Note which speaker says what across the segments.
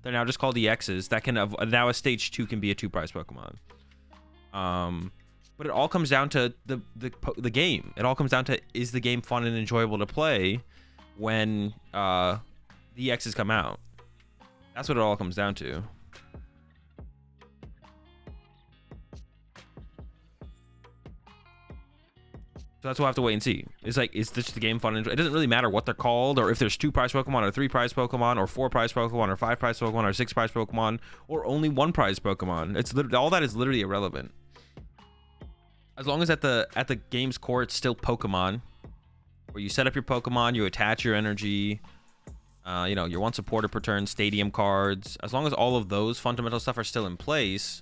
Speaker 1: They're now just called EXs. That can now a stage 2 can be a 2-prize Pokemon. But it all comes down to the game. It all comes down to, is the game fun and enjoyable to play when the EXs come out? That's what it all comes down to. So that's what we'll have to wait and see. It's like, is this the game fun? It doesn't really matter what they're called, or if there's 2-prize Pokemon, or 3-prize Pokemon, or 4-prize Pokemon, or 5-prize Pokemon, or 6-prize Pokemon, or only 1-prize Pokemon. It's all that is literally irrelevant. As long as at the game's core, it's still Pokemon, where you set up your Pokemon, you attach your energy, you know, your one supporter per turn, stadium cards. As long as all of those fundamental stuff are still in place.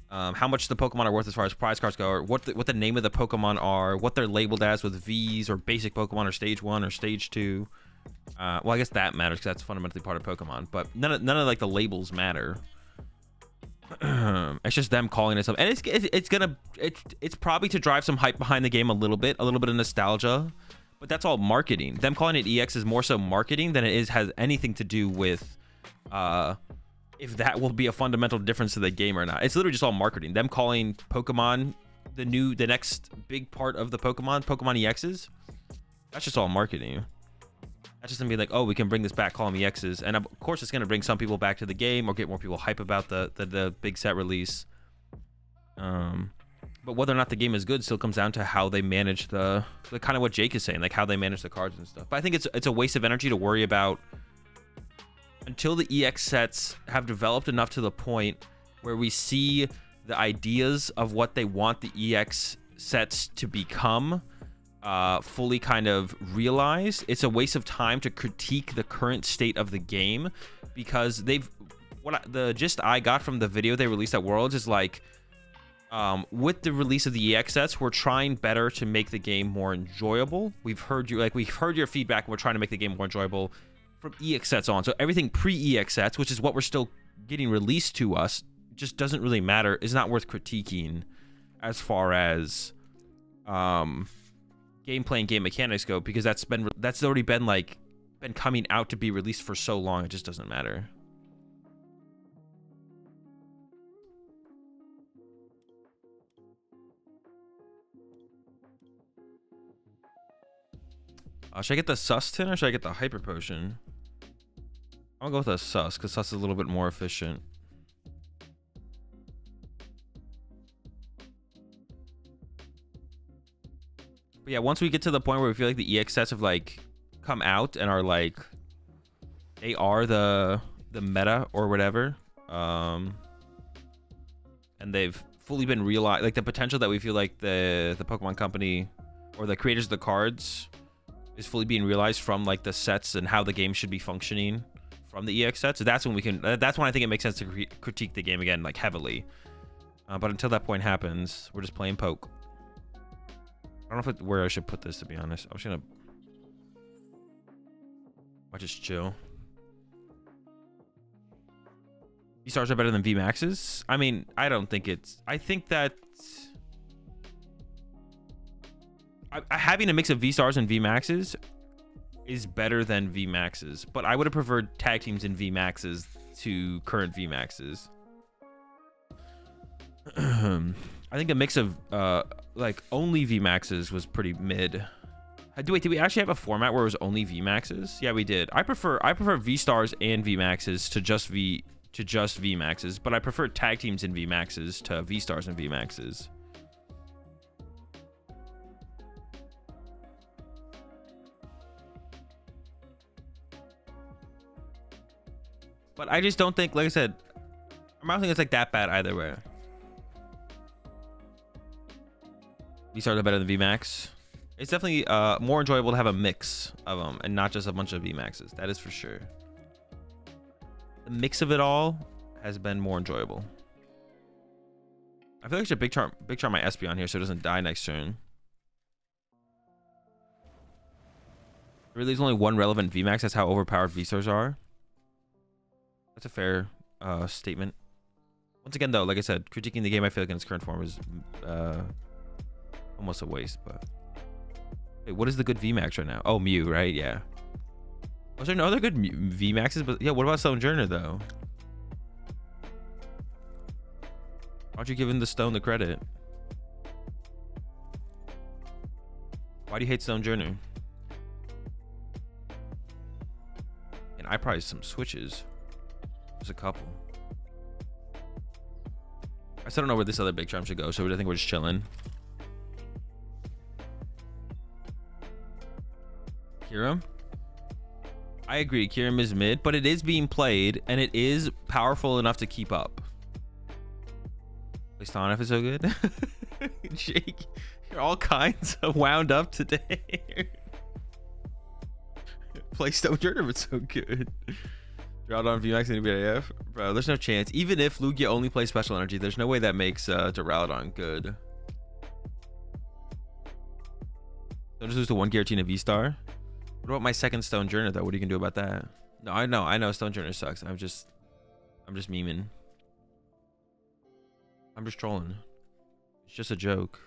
Speaker 1: How much the Pokemon are worth as far as prize cards go, or what the name of the Pokemon are, what they're labeled as with V's, or basic Pokemon, or stage 1 or stage 2. Well, I guess that matters because that's fundamentally part of Pokemon, but none of like the labels matter. It's just them calling it something, and it's probably to drive some hype behind the game a little bit of nostalgia, but that's all marketing. Them calling it EX is more so marketing than it has anything to do with if that will be a fundamental difference to the game or not. It's literally just all marketing. Them calling Pokemon the next big part of the Pokemon EXs. That's just all marketing. That's just gonna be like, oh, we can bring this back, call them EXs, and of course it's gonna bring some people back to the game or get more people hype about the big set release. But whether or not the game is good still comes down to how they manage the kind of what Jake is saying, like how they manage the cards and stuff. But I think it's a waste of energy to worry about until the EX sets have developed enough to the point where we see the ideas of what they want the EX sets to become fully kind of realized. It's a waste of time to critique the current state of the game, because the gist I got from the video they released at Worlds is like, with the release of the EX sets, we're trying better to make the game more enjoyable. We've heard your feedback, and we're trying to make the game more enjoyable from EX sets on. So everything pre-EX sets, which is what we're still getting released to us, just doesn't really matter. Is not worth critiquing as far as gameplay and game mechanics go, because that's already been coming out to be released for so long. It just doesn't matter. Should I get the Sustin or should I get the Hyper Potion? I'll go with the Sus, because Sus is a little bit more efficient. But yeah, once we get to the point where we feel like the EX sets have like come out and are like, they are the meta or whatever, and they've fully been realized, like the potential that we feel like the Pokemon company or the creators of the cards is fully being realized from like the sets and how the game should be functioning from the EX sets. So that's when I think it makes sense to critique the game again, like heavily. But until that point happens, we're just playing poke. I don't know where I should put this, to be honest. I'm just gonna just chill. V-stars are better than V-maxes? I mean, I don't think it's... I think that... having a mix of V-stars and V-maxes is better than V-maxes, but I would have preferred tag teams in V-maxes to current V-maxes. I think a mix of like only V-maxes was pretty mid. Did we actually have a format where it was only V-maxes? Yeah, we did. I prefer V-stars and V-maxes to just V-maxes, but I prefer tag teams in V-maxes to V-stars and V-maxes. But I just don't think, like I said, I don't think it's like that bad either way. V-stars are better than V-max. It's definitely more enjoyable to have a mix of them and not just a bunch of V-maxes. That is for sure. The mix of it all has been more enjoyable. I feel like I should big charm my Espeon here so it doesn't die next turn. Really, there's only one relevant V-max. That's how overpowered V-stars are. That's a fair statement. Once again, though, like I said, critiquing the game, I feel like in its current form is almost a waste. But wait, what is the good VMAX right now? Oh, Mew, right? Yeah. Was there no other good VMAXs? But yeah, what about Sojourner though? Why'd you give him the stone the credit? Why do you hate Sojourner? And I probably some switches. There's a couple. I still don't know where this other big charm should go, so I think we're just chilling. Kirim? I agree, Kirim is mid, but it is being played, and it is powerful enough to keep up. Stonef is so good. Jake, you're all kinds of wound up today. Play Sojourner, but so good. Drought on VMAX and AF. Bro, there's no chance. Even if Lugia only plays special energy, there's no way that makes Duraludon good. Don't just lose to one Giratina V-Star. What about my second Sojourner though? What are you gonna do about that? No, I know Sojourner sucks. I'm just memeing. I'm just trolling. It's just a joke.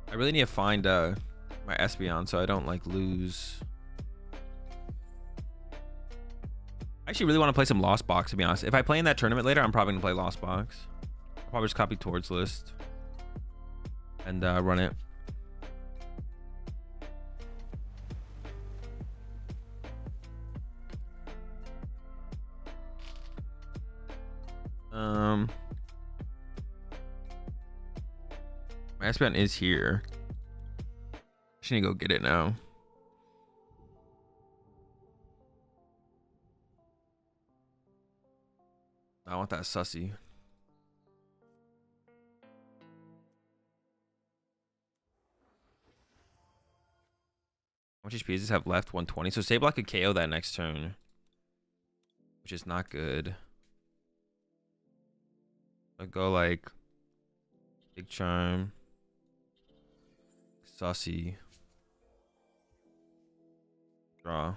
Speaker 1: I really need to find my Espeon so I don't like lose. I actually really want to play some Lost Box, to be honest. If I play in that tournament later, I'm probably gonna play Lost Box. I'll probably just copy Towards list and run it. My Espeon is here. I just need to go get it now. I want that sussy. How much HP does this have left? 120. So Sableye could KO that next turn, which is not good. I'll go like Big Charm, Sussy, draw.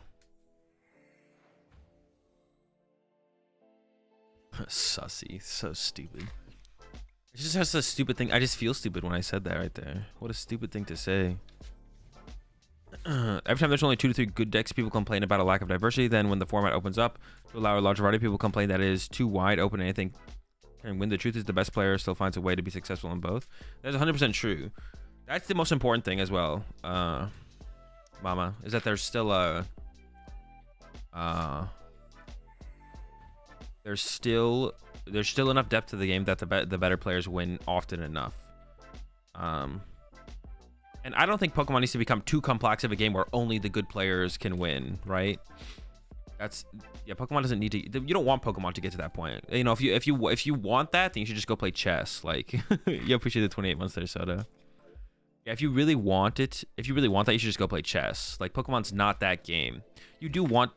Speaker 1: Sussy, so stupid. It's just a stupid thing. I just feel stupid when I said that right there. What a stupid thing to say. Every time there's only 2 to 3 good decks, people complain about a lack of diversity. Then when the format opens up to allow a larger variety, people complain that it is too wide open. Anything can win. The truth is the best player still finds a way to be successful in both. That's 100% true. That's the most important thing as well, Mama, is that there's still a there's still enough depth to the game that the better players win often enough. And I don't think Pokemon needs to become too complex of a game where only the good players can win, right? Yeah, Pokemon doesn't need to. You don't want Pokemon to get to that point. You know, if you want that, then you should just go play chess. Like, you appreciate the 28 months there, Soda. Yeah, if you really want that, you should just go play chess. Like, Pokemon's not that game. You do want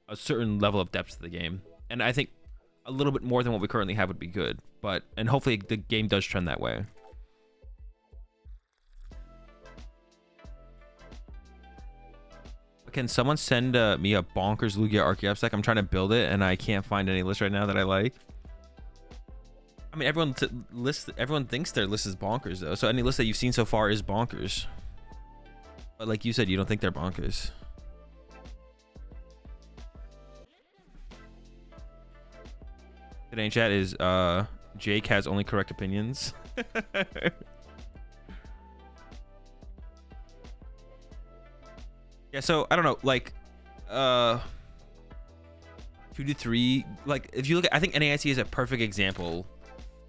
Speaker 1: a certain level of depth to the game, and I think a little bit more than what we currently have would be good. And hopefully the game does trend that way. Can someone send me a bonkers Lugia Archeops deck? I'm trying to build it and I can't find any list right now that I like. I mean, everyone thinks their list is bonkers though. So any list that you've seen so far is bonkers. But like you said, you don't think they're bonkers. Today in chat is Jake has only correct opinions. Yeah, so I don't know, like 2 to 3, like if you look at, I think NAIC is a perfect example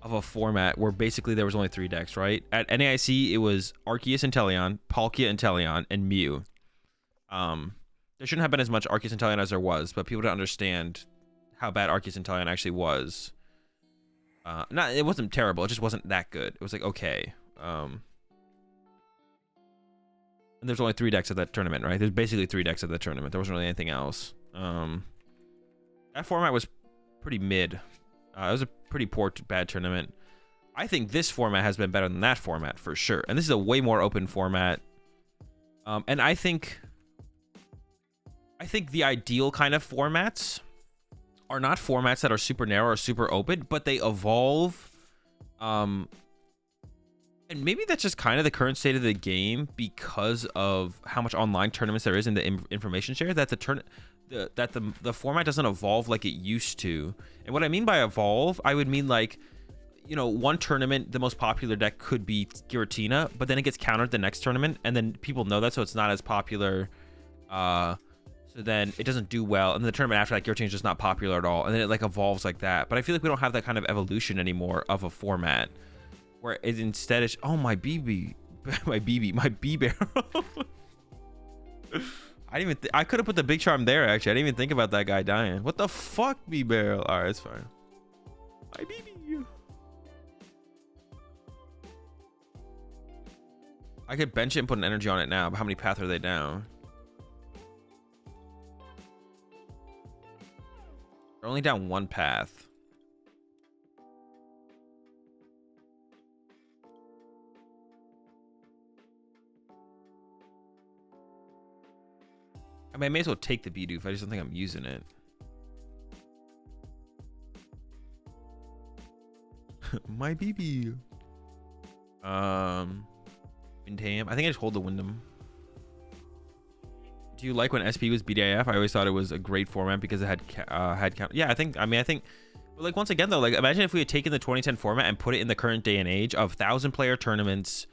Speaker 1: of a format where basically there was only 3 decks, right? At NAIC it was Arceus and Teleon, Palkia and Teleon, and Mew. There shouldn't have been as much Arceus and Teleon as there was, but people don't understand how bad Arceus and Teleon actually was. It wasn't terrible, it just wasn't that good. It was like okay. And there's only 3 decks at that tournament, right? There's basically 3 decks at that tournament. There wasn't really anything else. That format was pretty mid. It was a pretty bad tournament. I think this format has been better than that format for sure. And this is a way more open format. And I think I think the ideal kind of formats are not formats that are super narrow or super open, but they evolve. And maybe that's just kind of the current state of the game because of how much online tournaments there is in the information share, that the format doesn't evolve like it used to. And what I mean by evolve, I would mean like, you know, one tournament, the most popular deck could be Giratina, but then it gets countered the next tournament, and then people know that, so it's not as popular. So then it doesn't do well, and then the tournament after that, Giratina's just not popular at all, and then it like evolves like that. But I feel like we don't have that kind of evolution anymore of a format, where it instead is, oh, my BB, my B barrel. I didn't even I could have put the big charm there, actually. I didn't even think about that guy dying. What the fuck, B barrel? All right, it's fine. My BB. I could bench it and put an energy on it now, but how many paths are they down? They're only down one path. I mean, I may as well take the Bidoof. I just don't think I'm using it. My BB. Windham. I think I just hold the Wyndham. Do you like when SP was BDIF? I always thought it was a great format because it had count. Yeah, I think. But like, once again though, like, imagine if we had taken the 2010 format and put it in the current day and age of 1,000-player tournaments,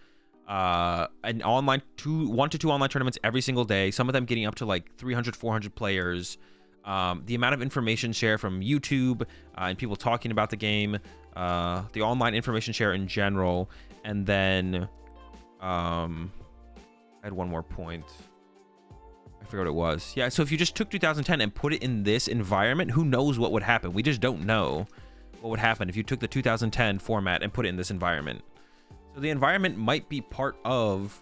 Speaker 1: an online 1 to 2 online tournaments every single day. Some of them getting up to like 300, 400 players. The amount of information share from YouTube and people talking about the game, the online information share in general, and then I had one more point. I forgot what it was. Yeah, so if you just took 2010 and put it in this environment, who knows what would happen? We just don't know what would happen if you took the 2010 format and put it in this environment. So the environment might be part of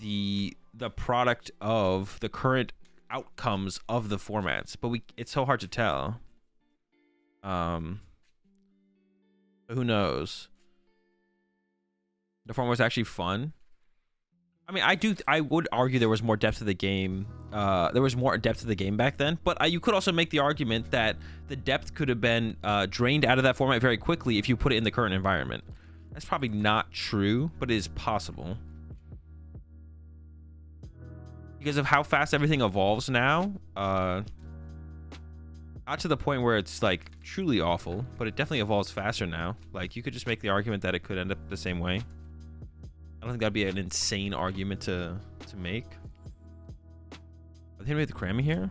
Speaker 1: the product of the current outcomes of the formats, but it's so hard to tell. Who knows? The format was actually fun. I mean, I would argue there was more depth to the game. There was more depth to the game back then, but you could also make the argument that the depth could have been drained out of that format very quickly if you put it in the current environment. That's probably not true, but it is possible. Because of how fast everything evolves now, not to the point where it's like truly awful, but it definitely evolves faster now. Like, you could just make the argument that it could end up the same way. I don't think that'd be an insane argument to make. I think we have the Krammy here.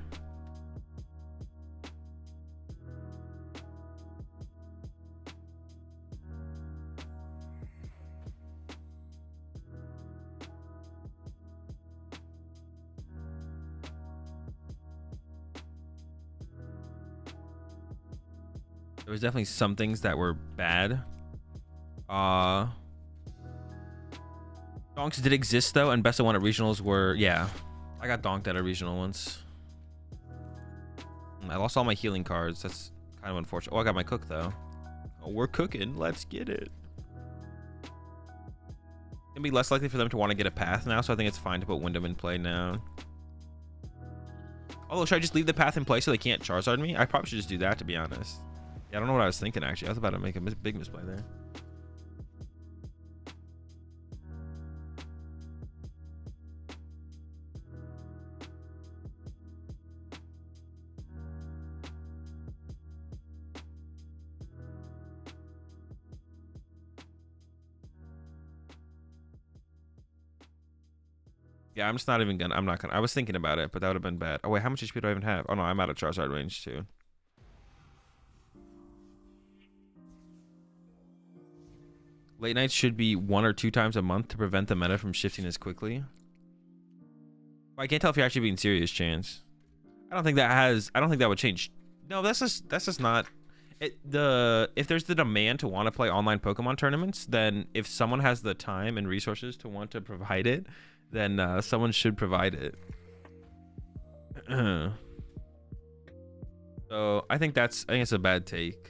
Speaker 1: There was definitely some things that were bad. Donks did exist though, and best of one at regionals were, yeah. I got donked at a regional once. I lost all my healing cards. That's kind of unfortunate. Oh, I got my cook though. Oh, we're cooking. Let's get it. It's gonna be less likely for them to want to get a path now, so I think it's fine to put Wyndham in play now. Although, should I just leave the path in play so they can't Charizard me? I probably should just do that, to be honest. Yeah, I don't know what I was thinking, actually. I was about to make a big misplay there. Yeah, I'm just not even gonna. I'm not gonna. I was thinking about it, but that would have been bad. Oh wait, how much HP do I even have? Oh no, I'm out of Charizard range too. Late nights should be 1 or 2 times a month to prevent the meta from shifting as quickly. I can't tell if you're actually being serious, Chance. I don't think that would change. No, that's just not. If there's the demand to want to play online Pokemon tournaments, then if someone has the time and resources to want to provide it, then someone should provide it. So I think it's a bad take.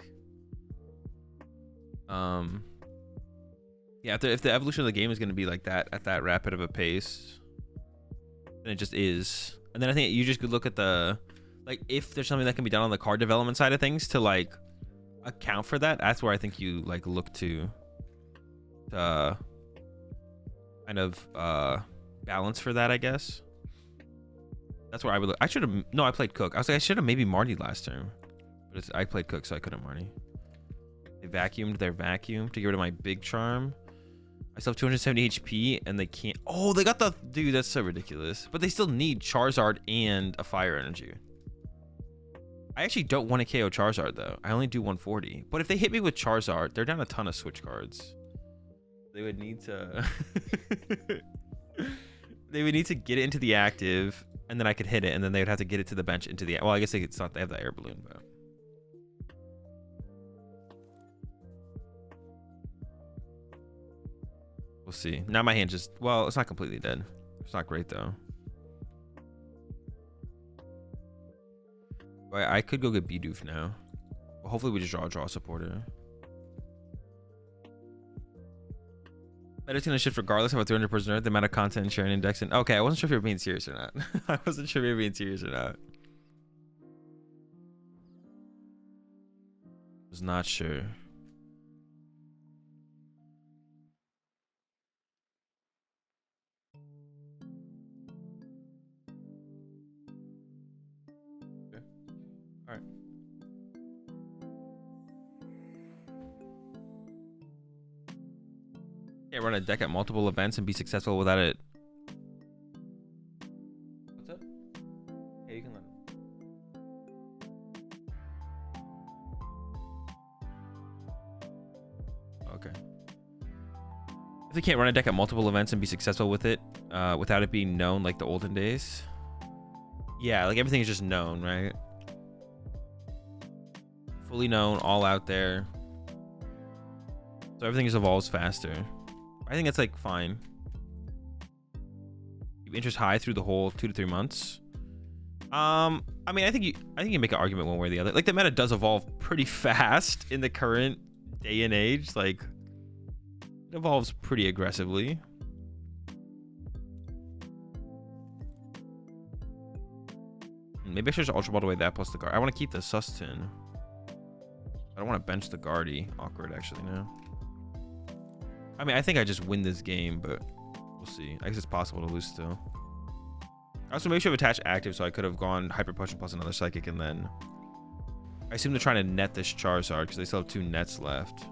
Speaker 1: Yeah, if the evolution of the game is going to be like that at that rapid of a pace, then it just is. And then I think you just could look at the, like, if there's something that can be done on the card development side of things to like account for that. That's where I think you like look to kind of balance for that, I guess. That's where I would look. I should have, no, I played Cook. I was like, I should have maybe Marty last turn, but I played Cook, so I couldn't Marty. They vacuumed their vacuum to get rid of my big charm. I still have 270 HP and they can't. Oh, they got the, dude, that's so ridiculous. But they still need Charizard and a fire energy. I actually don't want to KO Charizard though. I only do 140. But if they hit me with Charizard, they're down a ton of switch cards. They would need to they would need to get it into the active, and then I could hit it, and then they would have to get it to the bench into the, well, I guess it's not, they have the air balloon, but we'll see. Now my hand just, well, it's not completely dead. It's not great though. I could go get Bidoof now. Well, hopefully we just draw a supporter. It's gonna shift regardless of a 300% the amount of content and sharing indexing. Okay, I wasn't sure if you were being serious or not. I wasn't sure if you were being serious or not. Was not sure. Okay. All right. Can't run a deck at multiple events and be successful without it. What's up? Yeah, you can let him. Okay. If they can't run a deck at multiple events and be successful with it, without it being known like the olden days. Yeah, like everything is just known, right? Fully known, all out there. So everything just evolves faster. I think that's like fine. Keep interest high through the whole 2 to 3 months. I mean, I think you can make an argument one way or the other. Like the meta does evolve pretty fast in the current day and age. Like it evolves pretty aggressively. Maybe I should just Ultra Ball away that plus the guard. I want to keep the Sustin. I don't want to bench the Guardy. Awkward actually now. I mean, I think I just win this game, but we'll see. I guess it's possible to lose still. I also maybe should have attached active, so I could have gone Hyper Potion plus another Psychic, and then I assume they're trying to net this Charizard because they still have 2 nets left.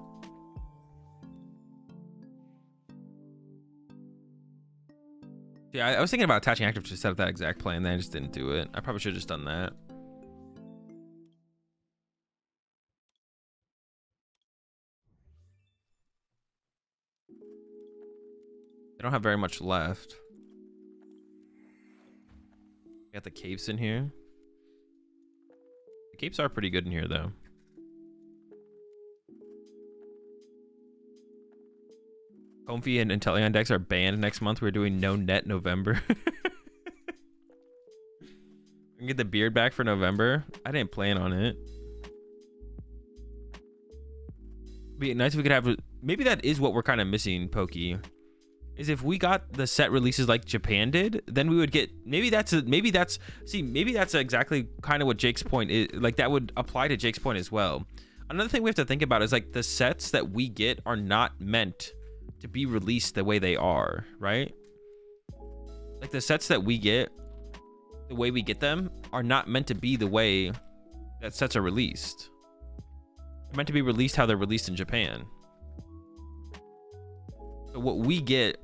Speaker 1: Yeah, I was thinking about attaching active to set up that exact play, and then I just didn't do it. I probably should have just done that. I don't have very much left. Got the capes in here. The capes are pretty good in here, though. Comfy and Inteleon decks are banned next month. We're doing no net November. We can get the beard back for November. I didn't plan on it. Be nice if we could have, maybe that is what we're kind of missing, Pokey. Is if we got the set releases like Japan did, then we would get, maybe that's exactly kind of what Jake's point is. Like that would apply to Jake's point as well. Another thing we have to think about is like the sets that we get are not meant to be released the way they are, right? Like the sets that we get, the way we get them are not meant to be the way that sets are released. They're meant to be released how they're released in Japan. So what we get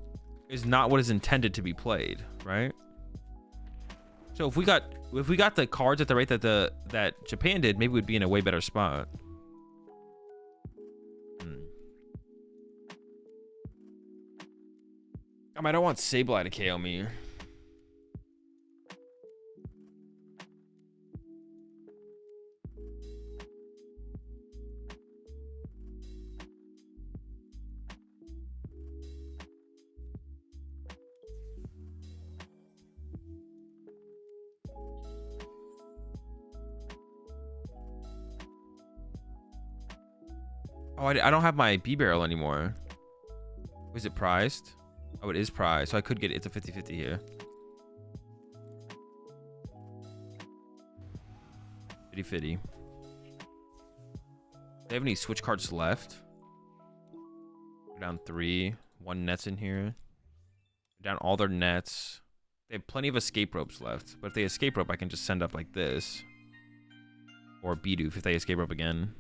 Speaker 1: is not what is intended to be played, right? So if we got the cards at the rate that Japan did, maybe we'd be in a way better spot. I don't want Sableye to KO me. Oh, I don't have my B barrel anymore. Was it prized? Oh, it is prized, so I could get it. It's a 50-50 here. Fitty fitty. Do they have any switch cards left? We're down 3. 1 net's in here. Down all their nets. They have plenty of escape ropes left. But if they escape rope, I can just send up like this. Or Bidoof if they escape rope again.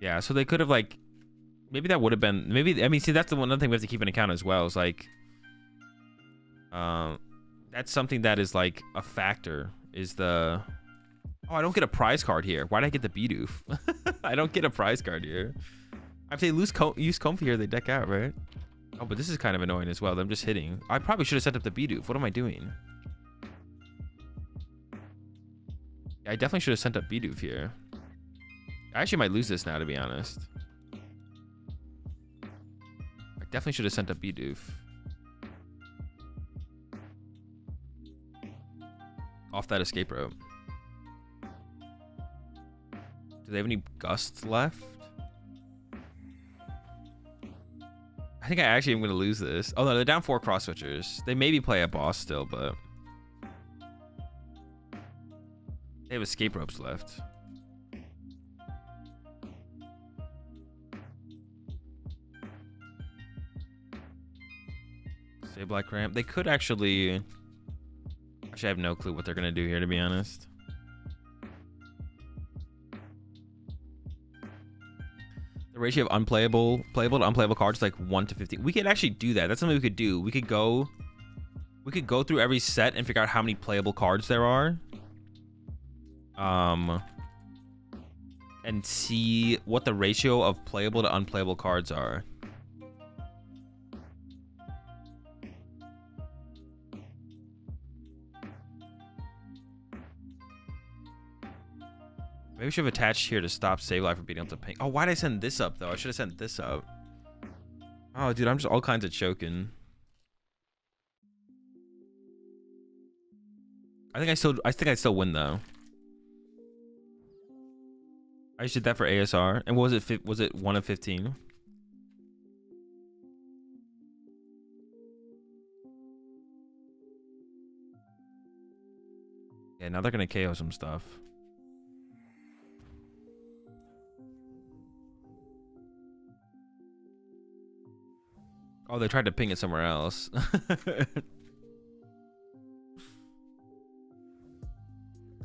Speaker 1: Yeah, so they could have like... Maybe that would have been... Maybe... I mean, see, that's the one other thing we have to keep in account as well. Is like... that's something that is like a factor. Is the... Oh, I don't get a prize card here. Why did I get the Bidoof? I don't get a prize card here. If they use Comfy here, they deck out, right? Oh, but this is kind of annoying as well. Them just hitting. I probably should have set up the Bidoof. What am I doing? Yeah, I definitely should have sent up Bidoof here. I actually might lose this now, to be honest. I definitely should have sent up Bidoof. Off that escape rope. Do they have any gusts left? I think I actually am going to lose this. Oh, no, they're down 4 cross switchers. They maybe play a boss still, but... They have escape ropes left. Say Black Ramp. They could actually... Actually, I have no clue what they're going to do here, to be honest. The ratio of playable to unplayable cards is like 1 to 15. We could actually do that. That's something we could do. We could go through every set and figure out how many playable cards there are. And see what the ratio of playable to unplayable cards are. Maybe we should have attached here to stop Save Life from being able to ping. Oh, why did I send this up, though? I should have sent this up. Oh, dude, I'm just all kinds of choking. I think I still win, though. I just did that for ASR. And what was it? Was it 1 of 15? Yeah, now they're going to KO some stuff. Oh, they tried to ping it somewhere else.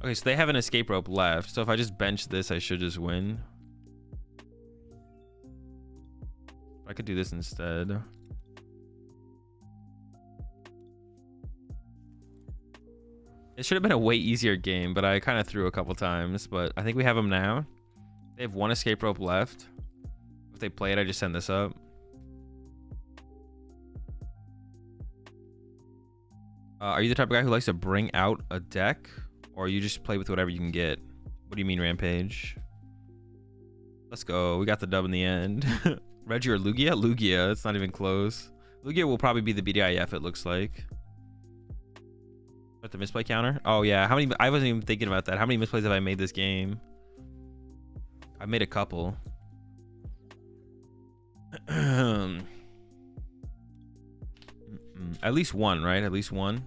Speaker 1: Okay, so they have an escape rope left. So if I just bench this, I should just win. I could do this instead. It should have been a way easier game, but I kind of threw a couple times. But I think we have them now. They have 1 escape rope left. If they play it, I just send this up. Are you the type of guy who likes to bring out a deck? Or you just play with whatever you can get? What do you mean, Rampage? Let's go. We got the dub in the end. Reggie or Lugia? Lugia. It's not even close. Lugia will probably be the BDIF, it looks like. But the misplay counter? Oh, yeah. How many? I wasn't even thinking about that. How many misplays have I made this game? I've made a couple. At least one, right? At least one.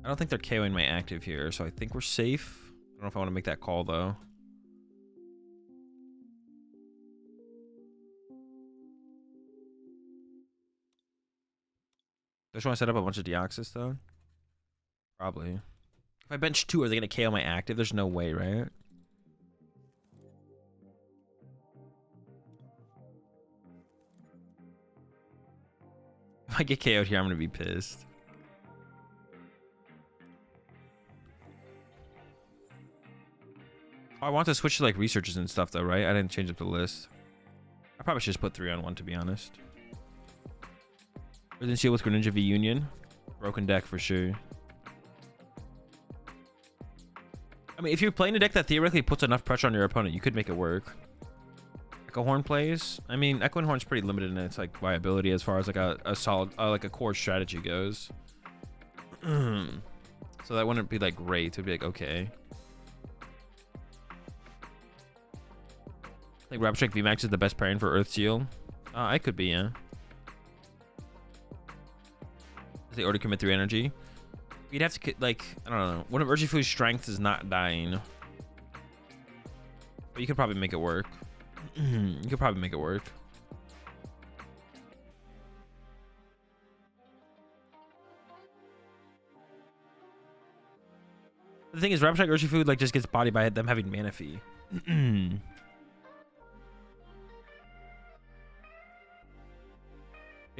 Speaker 1: I don't think they're KOing my active here, so I think we're safe. I don't know if I want to make that call, though. Do I just want to set up a bunch of Deoxys, though? Probably. If I bench 2, are they going to KO my active? There's no way, right? If I get KO'd here, I'm going to be pissed. Oh, I want to switch to like researches and stuff though, right? I didn't change up the list. I probably should just put 3 on 1, to be honest. Resident Shield with Greninja v Union. Broken deck for sure. I mean, if you're playing a deck that theoretically puts enough pressure on your opponent, you could make it work. Echo Horn plays. I mean, Echo Horn's pretty limited in its like viability as far as like a solid, like a core strategy goes. So that wouldn't be like great. It would be like okay. I think Deoxys VMAX is the best pairing for Earth Seal. I could be, yeah. They already commit 3 energy. You'd have to, like, I don't know. One of Urshifu's strength is not dying. But you could probably make it work. You could probably make it work. The thing is, Rapid Strike Urshifu, like, just gets bodied by them having Mana Fee. They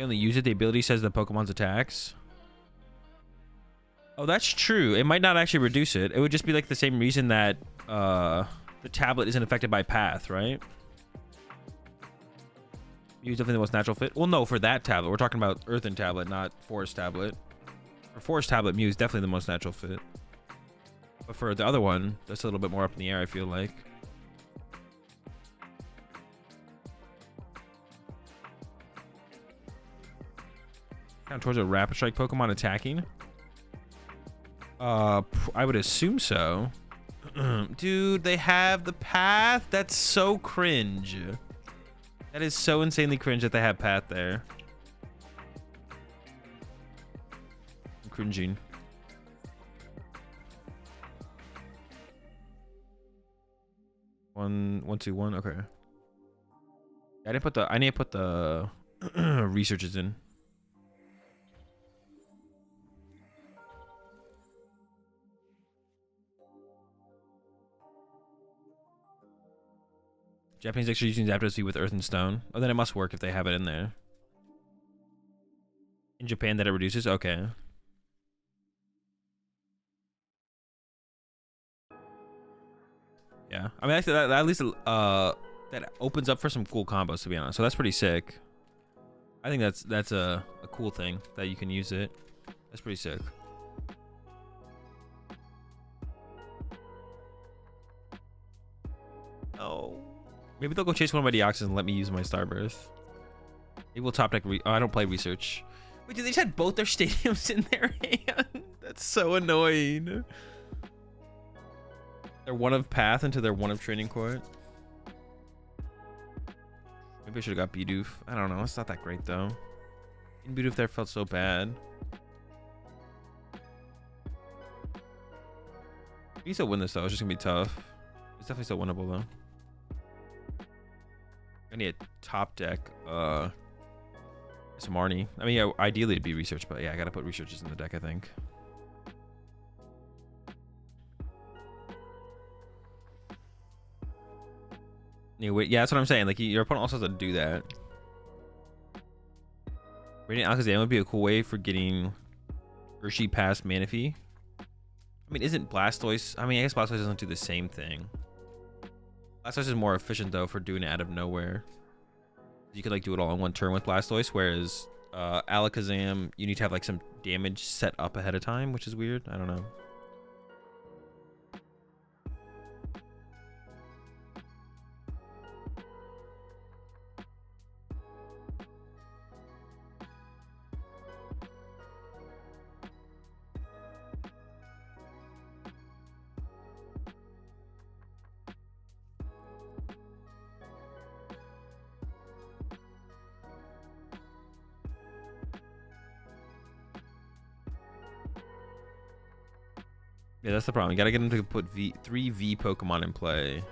Speaker 1: only use it. The ability says the Pokemon's attacks. Oh, that's true. It might not actually reduce it. It would just be like the same reason that the tablet isn't affected by Path, right? Use definitely the most natural fit. Well, no, for that tablet. We're talking about Earthen tablet, not Forest tablet. For Forest tablet, Mew is definitely the most natural fit. But for the other one, that's a little bit more up in the air, I feel like. Count towards a Rapid Strike Pokemon attacking? I would assume so. Dude, they have the Path? That's so cringe. That is so insanely cringe that they have Path there. I'm cringing. One, two, one. Okay. I need to put the researches in. Japanese extra using Zapdos V with Earth and Stone. Oh, then it must work if they have it in there. In Japan, that it reduces? Okay. Yeah. I mean, that at least that opens up for some cool combos, to be honest. So that's pretty sick. I think that's a cool thing that you can use it. That's pretty sick. Oh. Maybe they'll go chase one of my Deoxys and let me use my Starburst. Maybe we'll top deck. Oh, I don't play research. Wait, dude, they just had both their stadiums in their hand. That's so annoying. They're one of Path into their one of Training Court. Maybe I should have got Bidoof. I don't know. It's not that great though. In Bidoof there felt so bad. You can still win this though. It's just gonna be tough. It's definitely still winnable though. I need a top deck. Some Marnie. I mean, yeah, ideally it'd be research, but yeah, I gotta put researches in the deck, I think. Anyway, yeah, that's what I'm saying. Like, your opponent also has to do that. Radiant Alakazam would be a cool way for getting Urshi past Manaphy. I mean, isn't Blastoise? I mean, I guess Blastoise doesn't do the same thing. Blastoise is more efficient though for doing it out of nowhere. You could like do it all in one turn with Blastoise, whereas Alakazam, you need to have like some damage set up ahead of time, which is weird. I don't know. Yeah, that's the problem. You gotta get him to put 3 V Pokemon in play.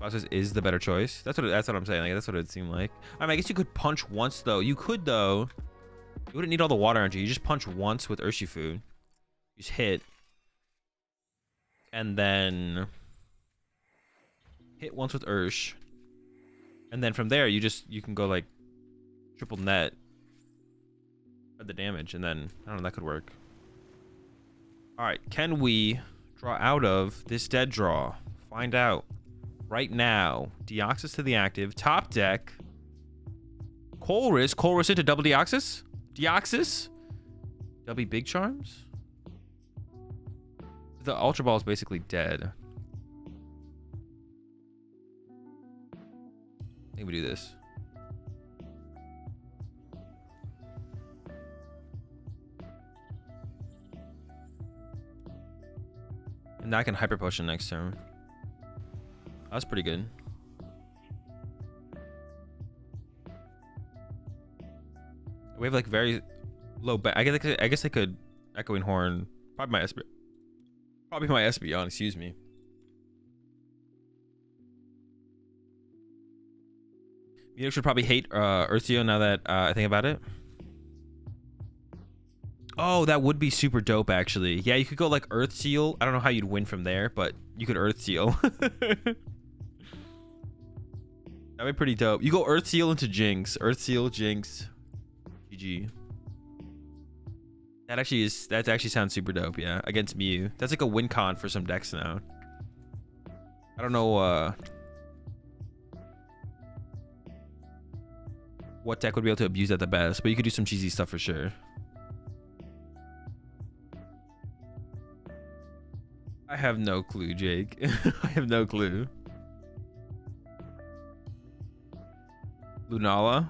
Speaker 1: Blastoise is the better choice. That's what I'm saying. Like, that's what it seemed like. I mean, I guess you could punch once though. You could though. You wouldn't need all the water energy. You just punch once with Urshifu. You just hit, and then hit once with Ursh, and then from there you can go like triple net the damage, and then I don't know, that could work. All right, can we draw out of this dead draw? Find out right now. Deoxys to the active, top deck. Colress into double Deoxys. Double Big Charms. The Ultra Ball is basically dead. I think we do this. And now I can Hyper Potion next turn. That's pretty good. We have like very low. I guess I could Echoing Horn. Probably my SB. Probably my SB on. Excuse me. You should probably hate Earthseo now that I think about it. Oh, that would be super dope, actually. Yeah, you could go like Earthseo. I don't know how you'd win from there, but you could Earthseo. That'd be pretty dope. You go Earthseo into Jinx. Earthseo, Jinx, GG. That actually sounds super dope, yeah. Against Mew. That's like a win con for some decks now. I don't know what deck would be able to abuse that the best, but you could do some cheesy stuff for sure. I have no clue, Jake. I have no clue. Lunala?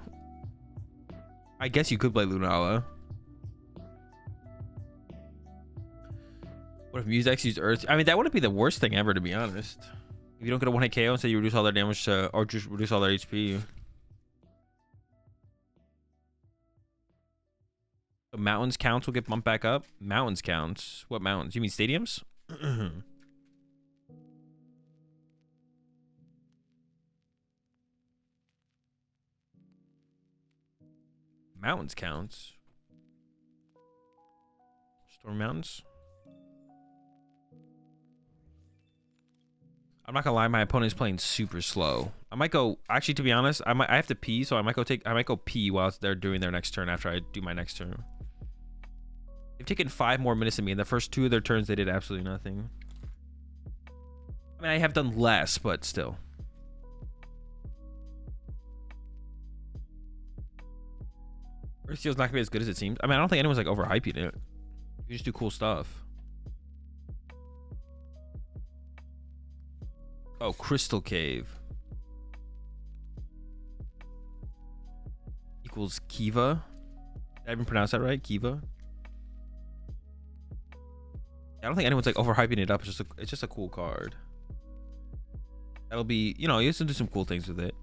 Speaker 1: I guess you could play Lunala. What if Musex used Earth? I mean, that wouldn't be the worst thing ever, to be honest. If you don't get a 1-hit KO and say you reduce all their damage to, or just reduce all their HP. So mountains counts will get bumped back up. Mountains counts. What mountains? You mean stadiums? Mountains counts. Storm Mountains. I'm not gonna lie, my opponent's playing super slow. I might go. Actually, to be honest, I have to pee, so I might go pee while they're doing their next turn after I do my next turn. They've taken 5 more minutes than me. In the first 2 of their turns, they did absolutely nothing. I mean, I have done less, but still. Earthseal's not gonna be as good as it seems. I mean, I don't think anyone's like overhyping it. You just do cool stuff. Oh, Crystal Cave equals Kiva. Did I even pronounce that right? Kiva. I don't think anyone's like overhyping it up. It's just a cool card. That'll be, you know, you have to do some cool things with it.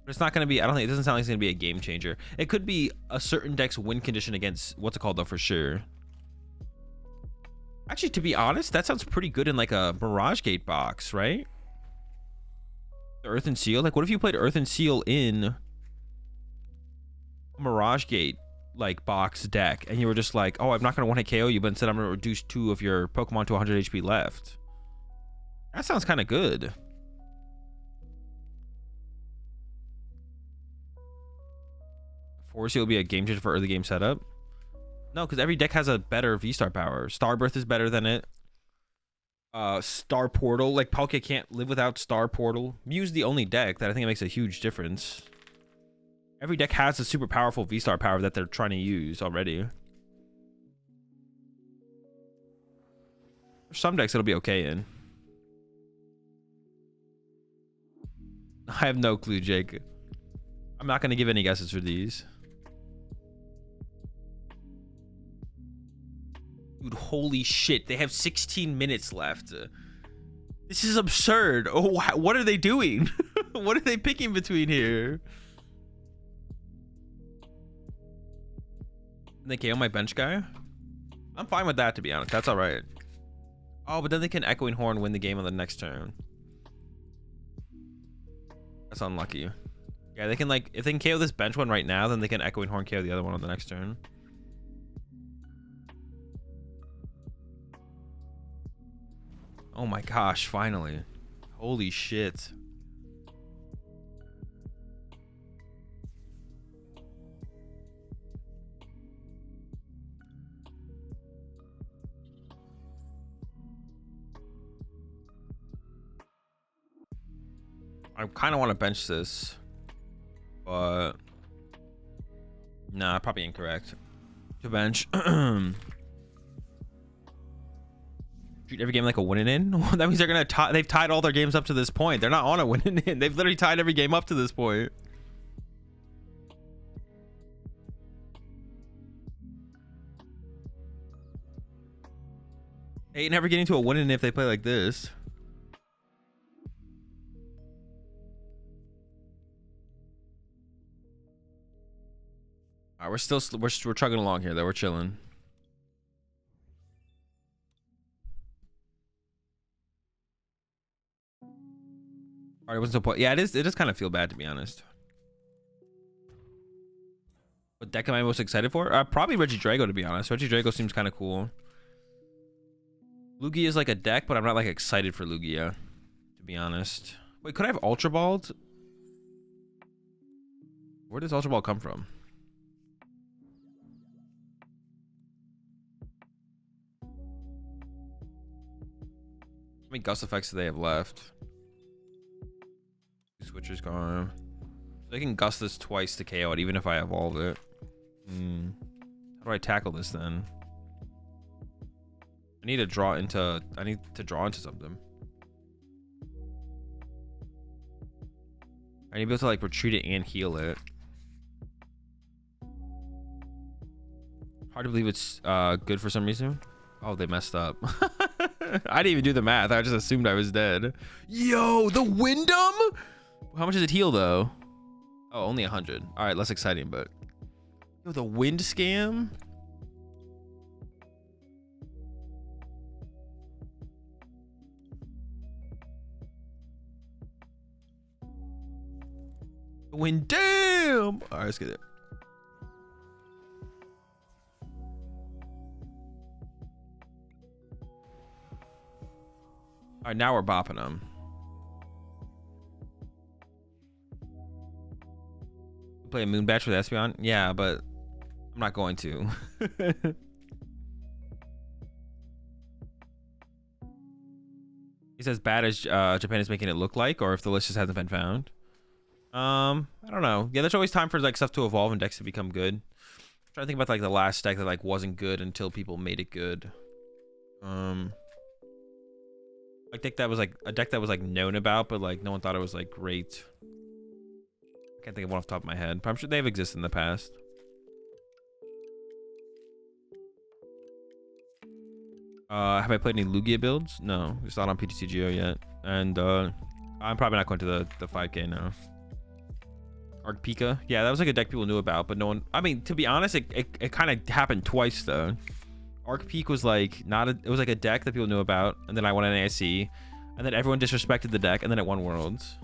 Speaker 1: But it's not going to be, I don't think, it doesn't sound like it's going to be a game changer. It could be a certain deck's win condition against, what's it called though, for sure. Actually, to be honest, that sounds pretty good in like a Mirage Gate box, right? The Earth and Seal. Like, what if you played Earth and Seal in Mirage Gate like box deck, and you were just like, oh, I'm not going to 1-hit KO you, but instead I'm going to reduce 2 of your Pokemon to 100 HP left. That sounds kind of good. Force will be a game changer for early game setup. No, because every deck has a better V-Star power. Starbirth is better than it. Star Portal. Like, Palkia can't live without Star Portal. Mew's the only deck that I think it makes a huge difference. Every deck has a super powerful V-Star power that they're trying to use already. For some decks, it'll be okay in. I have no clue, Jake. I'm not going to give any guesses for these. Dude, holy shit. They have 16 minutes left. This is absurd. Oh, what are they doing? What are they picking between here? They KO my bench guy? I'm fine with that, to be honest. That's all right. Oh, but then they can Echoing Horn win the game on the next turn. That's unlucky. Yeah, they can, like, if they can KO this bench one right now, then they can Echoing Horn KO the other one on the next turn. Oh my gosh, finally. Holy shit. I kind of want to bench this, but nah, probably incorrect. To bench. Treat every game like a winning in. That means they're gonna they've tied all their games up to this point. They're not on a winning in. They've literally tied every game up to this point. They ain't never getting to a winning if they play like this. All right, we're chugging along here though. We're chilling. All right, what's the point? Yeah, it is. It does kind of feel bad to be honest. What deck am I most excited for? Probably Regidrago to be honest. Regidrago seems kind of cool. Lugia is like a deck, but I'm not like excited for Lugia, to be honest. Wait, could I have Ultra Balled? Where does Ultra Ball come from? How many Gust effects do they have left? Two switchers gone. They can Gust this twice to KO it, even if I evolve it. How do I tackle this then? I need to draw into something. I need to be able to like retreat it and heal it. Hard to believe it's good for some reason. Oh, they messed up. I didn't even do the math. I just assumed I was dead. Yo, the Wyndham? How much does it heal though? Oh, only 100. All right, less exciting, but yo, the wind scam. The wind, damn. All right, let's get it. All right, now we're bopping them. Play a moon batch with Espeon? Yeah, but I'm not going to. He's as bad as Japan is making it look like, or if the list just hasn't been found. I don't know. Yeah, there's always time for like stuff to evolve and decks to become good. I'm trying to think about like the last deck that like wasn't good until people made it good. I think that was like a deck that was like known about, but like no one thought it was like great. I can't think of one off the top of my head, but I'm sure they've existed in the past. Have I played any Lugia builds? No, it's not on PTCGO yet. And I'm probably not going to the 5K now. Arc Pika. Yeah, that was like a deck people knew about, but no one... I mean, to be honest, it kind of happened twice, though. Arc Peak was like not a... It was like a deck that people knew about, and then I won an AIC, and then everyone disrespected the deck, and then it won Worlds.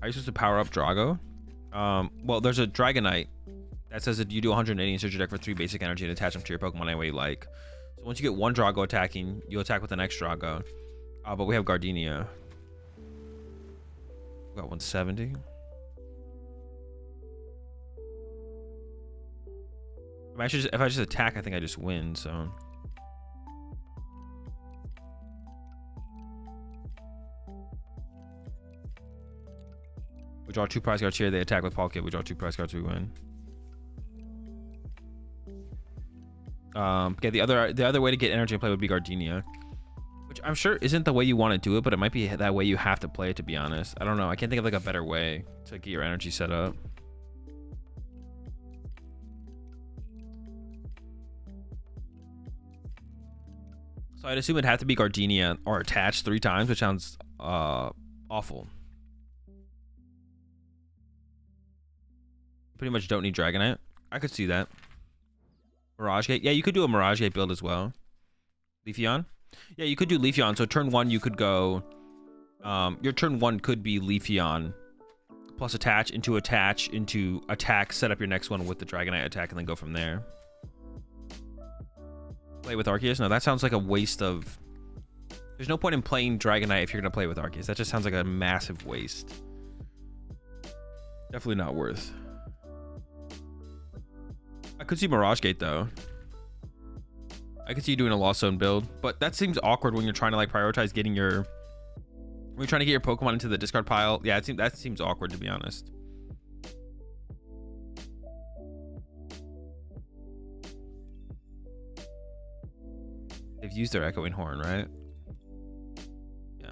Speaker 1: Are you supposed to power up Drago? Well, there's a Dragonite that says that you do 180 and search your deck for 3 basic energy and attach them to your Pokemon any way you like. So once you get one Drago attacking, you'll attack with the next Drago. But we have Gardenia. We got 170. If I just attack, I think I just win, so... We draw 2 prize cards here, they attack with Palkia, we draw 2 prize cards, we win. Okay, the other way to get energy in play would be Gardenia. Which I'm sure isn't the way you want to do it, but it might be that way you have to play it, to be honest. I don't know, I can't think of like a better way to get your energy set up. So I'd assume it'd have to be Gardenia or attached 3 times, which sounds awful. Pretty much don't need Dragonite. I could see that. Mirage Gate. Yeah, you could do a Mirage Gate build as well. Leafeon. Yeah, you could do Leafeon. So turn 1, you could go... your turn 1 could be Leafeon plus attach, into attack, set up your next one with the Dragonite attack, and then go from there. Play with Arceus? No, that sounds like a waste of... There's no point in playing Dragonite if you're going to play with Arceus. That just sounds like a massive waste. Definitely not worth. I could see Mirage Gate though. I could see you doing a Lost Zone build, but that seems awkward when you're trying to like prioritize getting your... When you're trying to get your Pokemon into the discard pile. Yeah, that seems awkward, to be honest. They've used their Echoing Horn, right? Yeah.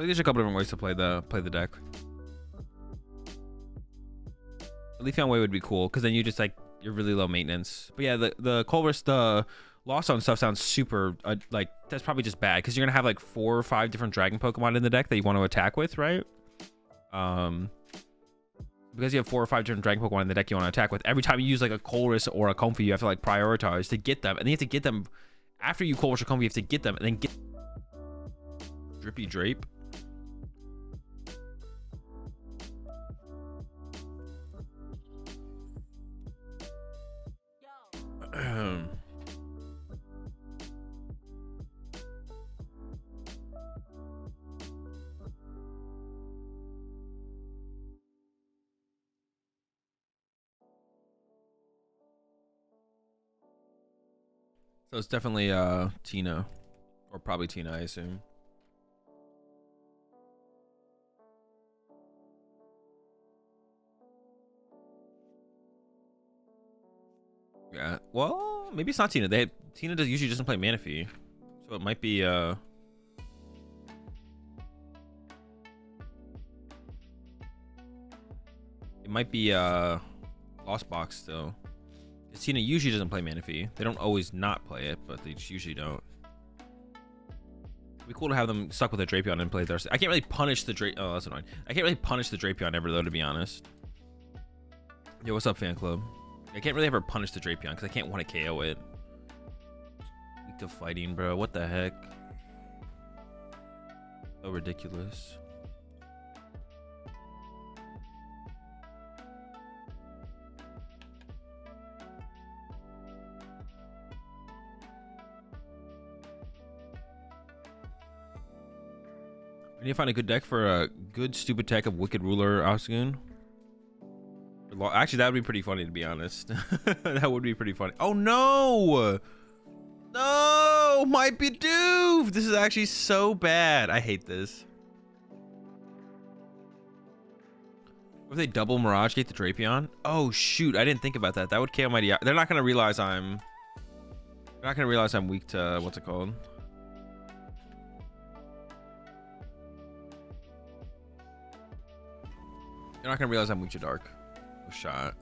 Speaker 1: think there's a couple different ways to play the deck. Leafeon Way would be cool because then you just like you're really low maintenance. But yeah, the Colress, the Lost Zone stuff sounds super like that's probably just bad because you're gonna have like 4 or 5 different Dragon Pokemon in the deck that you want to attack with, right? Because you have 4 or 5 different Dragon Pokemon in the deck you want to attack with. Every time you use like a Colress or a Comfey, you have to like prioritize to get them, and then you have to get them after you Colress or Comfey. You have to get them and then get Drippy Drape. So it's definitely Tina, or probably Tina, I assume. Yeah, well, maybe it's not Tina. Tina usually doesn't play Manaphy, so it might be it might be Lost Box still. Because Tina usually doesn't play Manaphy. They don't always not play it, but they just usually don't. It'd be cool to have them stuck with a Drapion and play their. I can't really punish the Drapion. Oh, that's annoying. I can't really punish the Drapion ever though, to be honest. Yo, what's up, fan club? I can't really ever punish the Drapion because I can't want to KO it. Weak to fighting, bro. What the heck? So ridiculous. I need to find a good deck for a good stupid tech of Wicked Ruler Osgoon. Actually, that would be pretty funny, to be honest. That would be pretty funny. Oh no! No! My Bidoof! This is actually so bad. I hate this. What if they double Mirage Gate the Drapion? Oh shoot, I didn't think about that. That would KO my They're not gonna realize I'm weak to what's it called? They're not gonna realize I'm weak to Dark. No shot.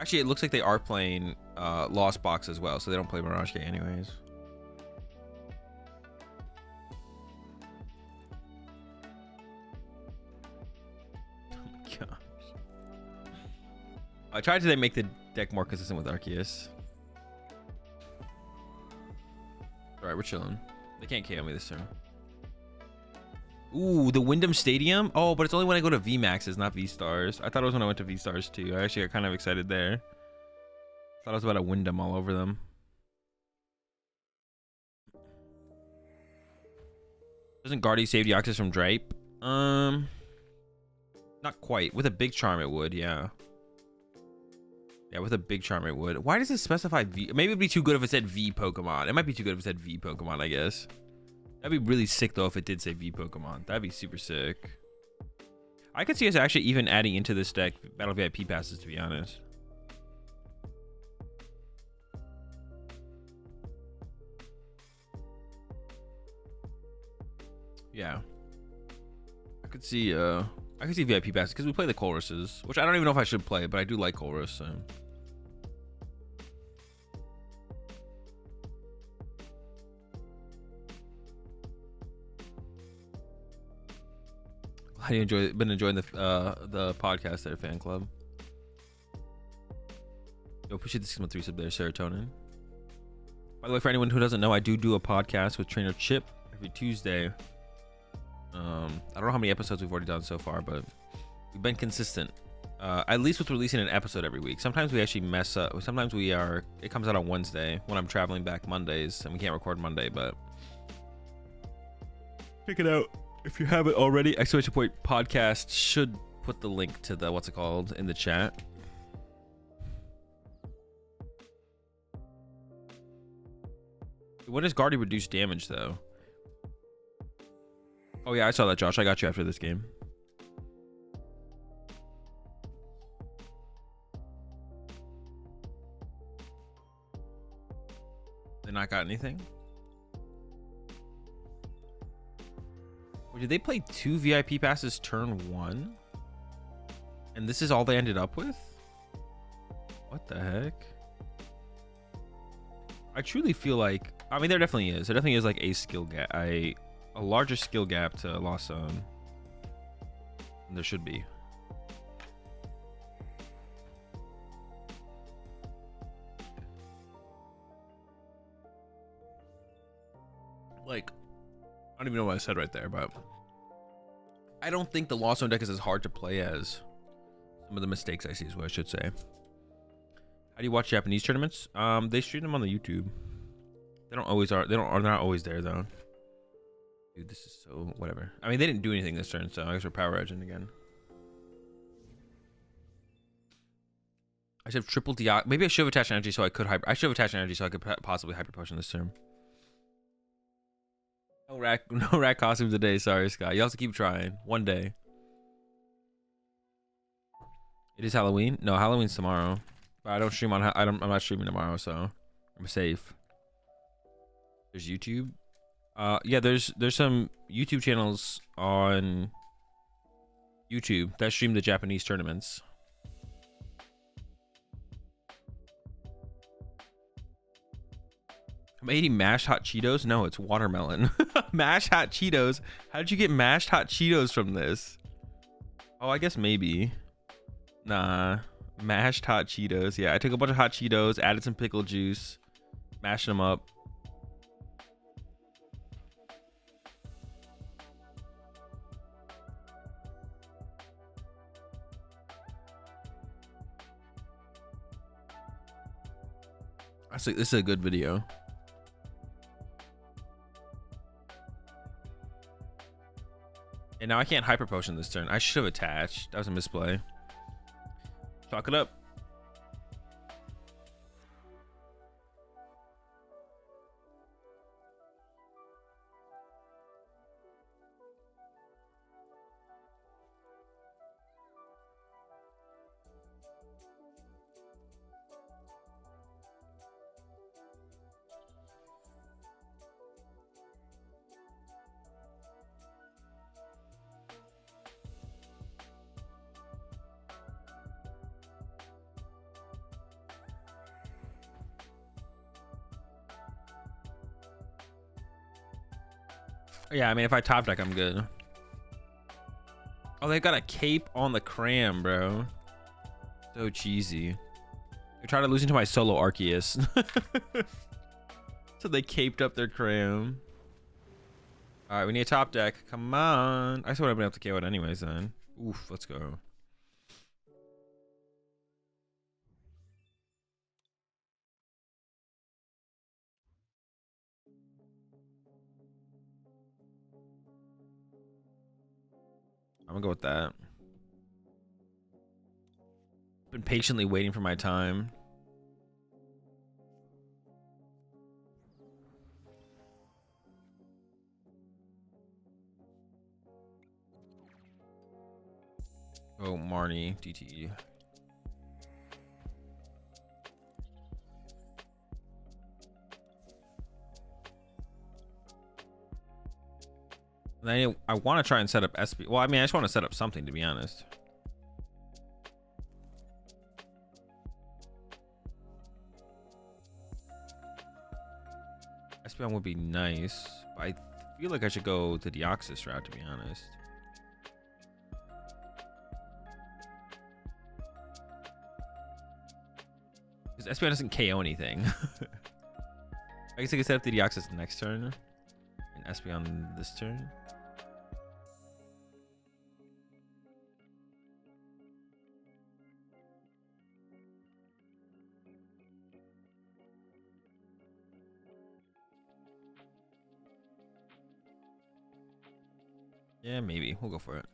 Speaker 1: Actually, it looks like they are playing Lost Box as well, so they don't play Mirage Gate anyways. Oh my gosh. I tried to make the deck more consistent with Arceus. Alright, we're chilling. They can't KO me this turn. Ooh, the Wyndham Stadium? Oh, but it's only when I go to VMAXs, not V-Stars. I thought it was when I went to V-Stars too. I actually got kind of excited there. Thought it was about a Wyndham all over them. Doesn't Guardy save Deoxys from Drape? Not quite. With a big charm it would, yeah. Yeah, with a big charm it would. Why does it specify V? Maybe it'd be too good if it said V Pokemon. It might be too good if it said V Pokemon, I guess. That'd be really sick though if it did say V Pokemon. That'd be super sick. I could see us actually even adding into this deck Battle VIP passes, to be honest. Yeah. I could see VIP passes because we play the Colrus's, which I don't even know if I should play, but I do like Colrus, so. How do you been enjoying the podcast there, fan club? Yo, appreciate the 6 month 3 sub there, Serotonin. By the way, for anyone who doesn't know, I do a podcast with Trainer Chip every Tuesday. I don't know how many episodes we've already done so far, but we've been consistent. At least with releasing an episode every week. Sometimes we actually mess up. Sometimes it comes out on Wednesday when I'm traveling back Mondays and we can't record Monday, but check it out. If you haven't already, Exclamation Point Podcast should put the link to the, what's it called, in the chat. When does Guardy reduce damage, though? Oh, yeah, I saw that, Josh. I got you after this game. They not got anything? Wait, did they play 2 VIP passes turn 1? And this is all they ended up with? What the heck? I truly feel like, I mean, there definitely is. There definitely is like a skill gap, a larger skill gap to Lost Zone. And there should be. Like, I don't even know what I said right there, but I don't think the Lost Zone deck is as hard to play as some of the mistakes I see, is what I should say. How do you watch Japanese tournaments? They stream them on the YouTube. They don't always are. They're not always there though. Dude, this is so whatever. I mean, they didn't do anything this turn, so I guess we're power edging again. I should have triple Deoxys. Maybe I should have attached energy so I could hyper. I should have attached energy so I could possibly hyper potion this turn. No rat costume today. Sorry, Scott. You have to keep trying. One day. It is Halloween. No, Halloween's tomorrow. But I don't stream on. I'm not streaming tomorrow, so I'm safe. There's YouTube. Yeah, there's some YouTube channels on YouTube that stream the Japanese tournaments. I'm eating mashed hot Cheetos. No, it's watermelon. Mashed hot Cheetos. How did you get mashed hot Cheetos from this? Oh, I guess maybe. Nah. Mashed hot Cheetos. Yeah, I took a bunch of hot Cheetos, added some pickle juice, mashed them up. This is a good video. And now I can't hyper potion this turn. I should have attached. That was a misplay. Chalk it up. Yeah, I mean, if I top deck, I'm good. Oh, they got a cape on the cram, bro. So cheesy. They're trying to lose into my solo Arceus. So they caped up their cram. All right, we need a top deck. Come on. I swear I've been able to KO it anyways then. Oof, let's go. I'm gonna go with that. Been patiently waiting for my time. Oh, Marnie, DTE. I want to try and set up SP. Well, I mean, I just want to set up something, to be honest. SPM would be nice, but I feel like I should go the Deoxys route, to be honest. Because SPM doesn't KO anything. I guess I could set up the Deoxys next turn and SP on this turn. Yeah, maybe. We'll go for it.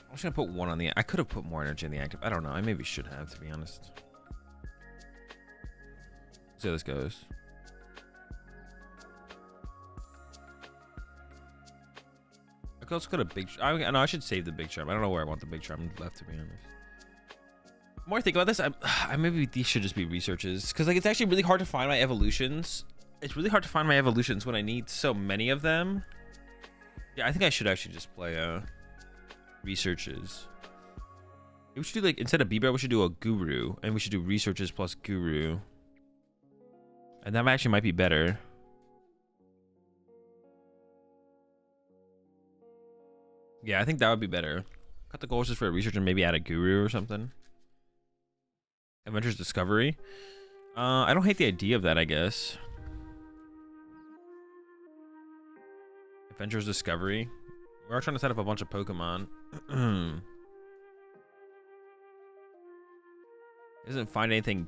Speaker 1: I'm just gonna put one on the. I could have put more energy in the active. I don't know. I maybe should have, to be honest. See how this goes. let's go to big. No, I should save the big charm. I don't know where I want the big charm left, to be honest. The more I think about this, I maybe these should just be researches, because like it's actually really hard to find my evolutions. It's really hard to find my evolutions when I need so many of them. Yeah, I think I should actually just play researches. We should do like, instead of B-Bear, we should do a Guru, and we should do researches plus Guru, and that actually might be better. Yeah, I think that would be better. Cut the goals just for a research and maybe add a Guru or something. Adventures Discovery. I don't hate the idea of that, I guess. Adventures Discovery. We are trying to set up a bunch of Pokemon. Doesn't find anything.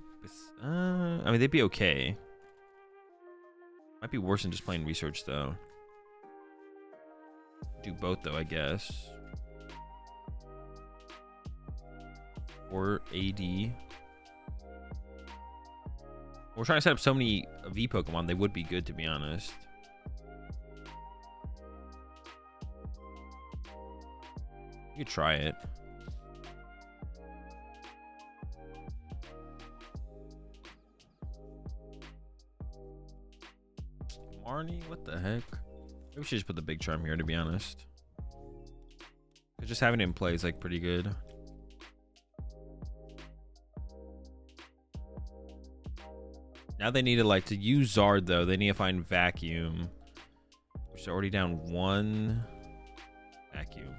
Speaker 1: I mean, they'd be okay. Might be worse than just playing research, though. Do both, though, I guess. Or AD. We're trying to set up so many V Pokemon, they would be good, to be honest. You could try it. Marnie, what the heck? Maybe we should just put the big charm here, to be honest. Just having it in play is like pretty good. Now they need to like to use Zard though. They need to find Vacuum, which is already down one. Vacuum.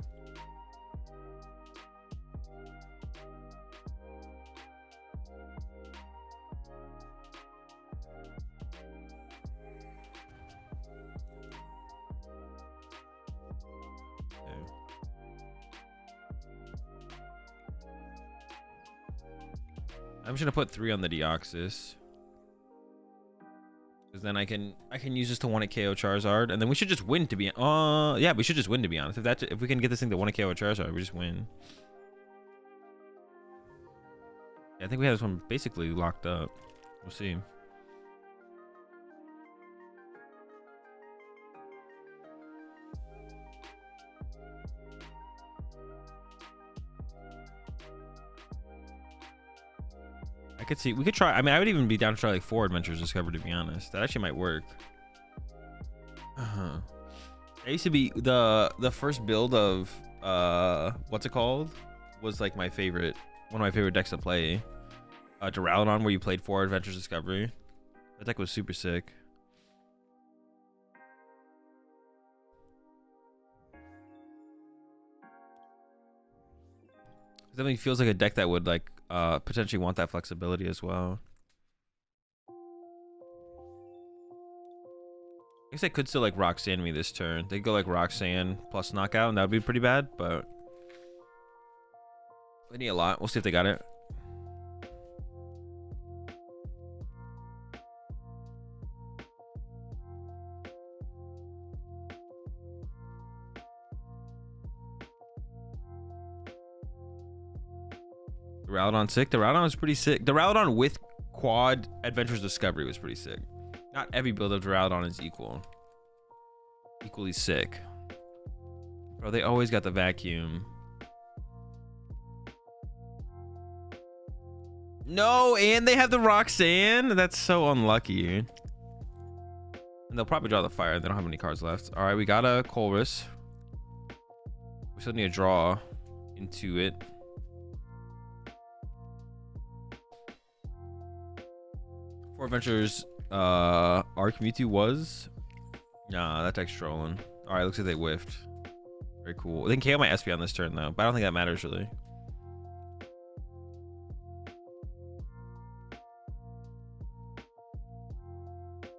Speaker 1: I'm just gonna put 3 on the Deoxys, because then I can use this to 1-hit KO Charizard, and then we should just win, to be yeah, we should just win, to be honest. If we can get this thing to 1-hit KO Charizard, we just win. Yeah, I think we have this one basically locked up. We'll see. I could see, we could try. I mean, I would even be down to try like 4 Adventures Discovered, to be honest. That actually might work. I used to be the first build of what's it called, was like my favorite, one of my favorite decks to play. Duraludon, where you played 4 Adventures Discovery. That deck was super sick. It definitely feels like a deck that would like potentially want that flexibility as well. I guess I could still like Roxanne me this turn. They could go like Roxanne plus knockout, and that would be pretty bad, but they need a lot. We'll see if they got it. Duraludon sick. Duraludon was pretty sick. Duraludon with quad Adventures Discovery was pretty sick. Not every build of Duraludon is equally sick. Bro, they always got the Vacuum. No, and they have the Roxanne. That's so unlucky. And they'll probably draw the fire. They don't have any cards left. All right, we got a Colress. We still need to draw into it. Four Adventures Arc Mewtwo was. Nah, that deck's trolling. Alright, looks like they whiffed. Very cool. They can KO my SP on this turn though, but I don't think that matters really.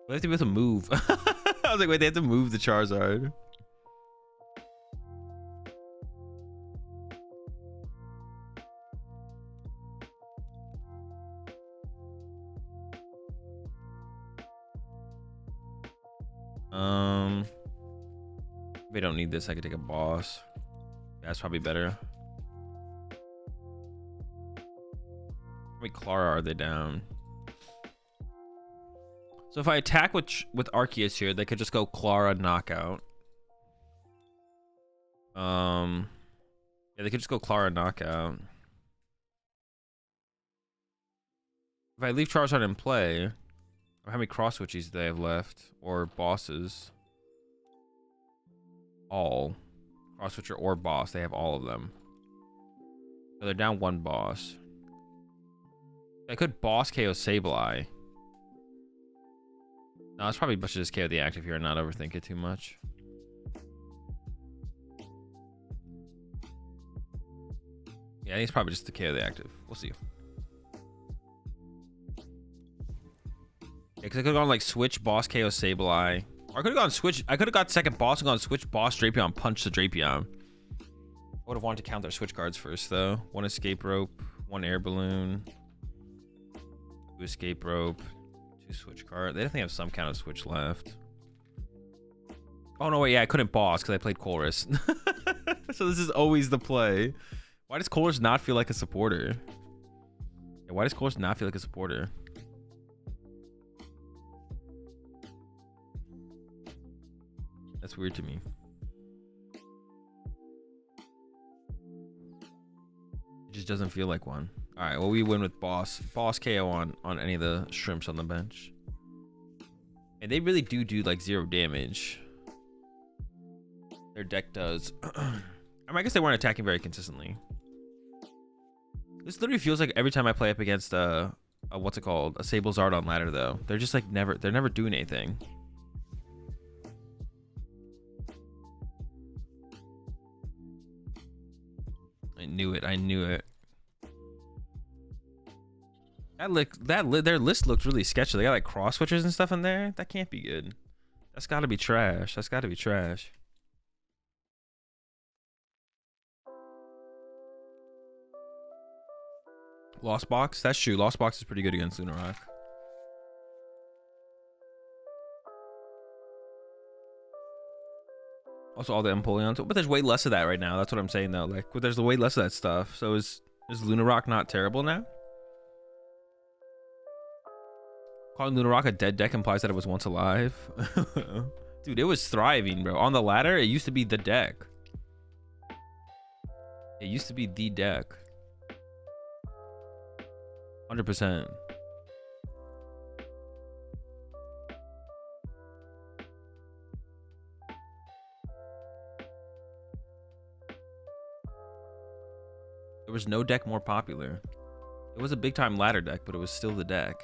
Speaker 1: They have to be able to move. I was like, wait, they have to move the Charizard. If I don't need this, I could take a boss. That's probably better. How many Clara are they down? So if I attack with Arceus here, they could just go Clara knockout. Yeah, they could just go Clara knockout. If I leave Charizard in play, how many cross switchies do they have left? Or bosses? All. Cross switcher or boss, they have all of them. So they're down one boss. I could boss KO Sableye. No, it's probably best to just KO the active here and not overthink it too much. Yeah, I think it's probably just to KO the active. We'll see. Yeah, because I could have gone like switch boss KO Sableye. Or I could have gone switch. I could have got second boss and gone switch boss Drapion, punch the Drapion. I would have wanted to count their switch cards first though. One escape rope, one air balloon, two escape rope, two switch card. They definitely have some kind of switch left. Oh no, wait, yeah, I couldn't boss because I played Chorus. So this is always the play. Why does Chorus not feel like a supporter? Yeah, why does Chorus not feel like a supporter? That's weird to me. It just doesn't feel like one. All right, well, we win with boss KO on any of the shrimps on the bench. And they really do like 0 damage. Their deck does. I mean, I guess they weren't attacking very consistently. This literally feels like every time I play up against a what's it called? A Sablezard on ladder though. They're just like they're never doing anything. I knew it. Their list looked really sketchy. They got like cross switchers and stuff in there. That can't be good. That's got to be trash. That's got to be trash. Lost Box. That's true. Lost Box is pretty good against Lunarok. Also, all the Empoleons, but there's way less of that right now. That's what I'm saying though. Like, there's way less of that stuff. So is Lunarok not terrible now? Calling Lunarok a dead deck implies that it was once alive. Dude, it was thriving, bro. On the ladder, it used to be the deck. It used to be the deck. 100%. There was no deck more popular. It was a big time ladder deck, but it was still the deck.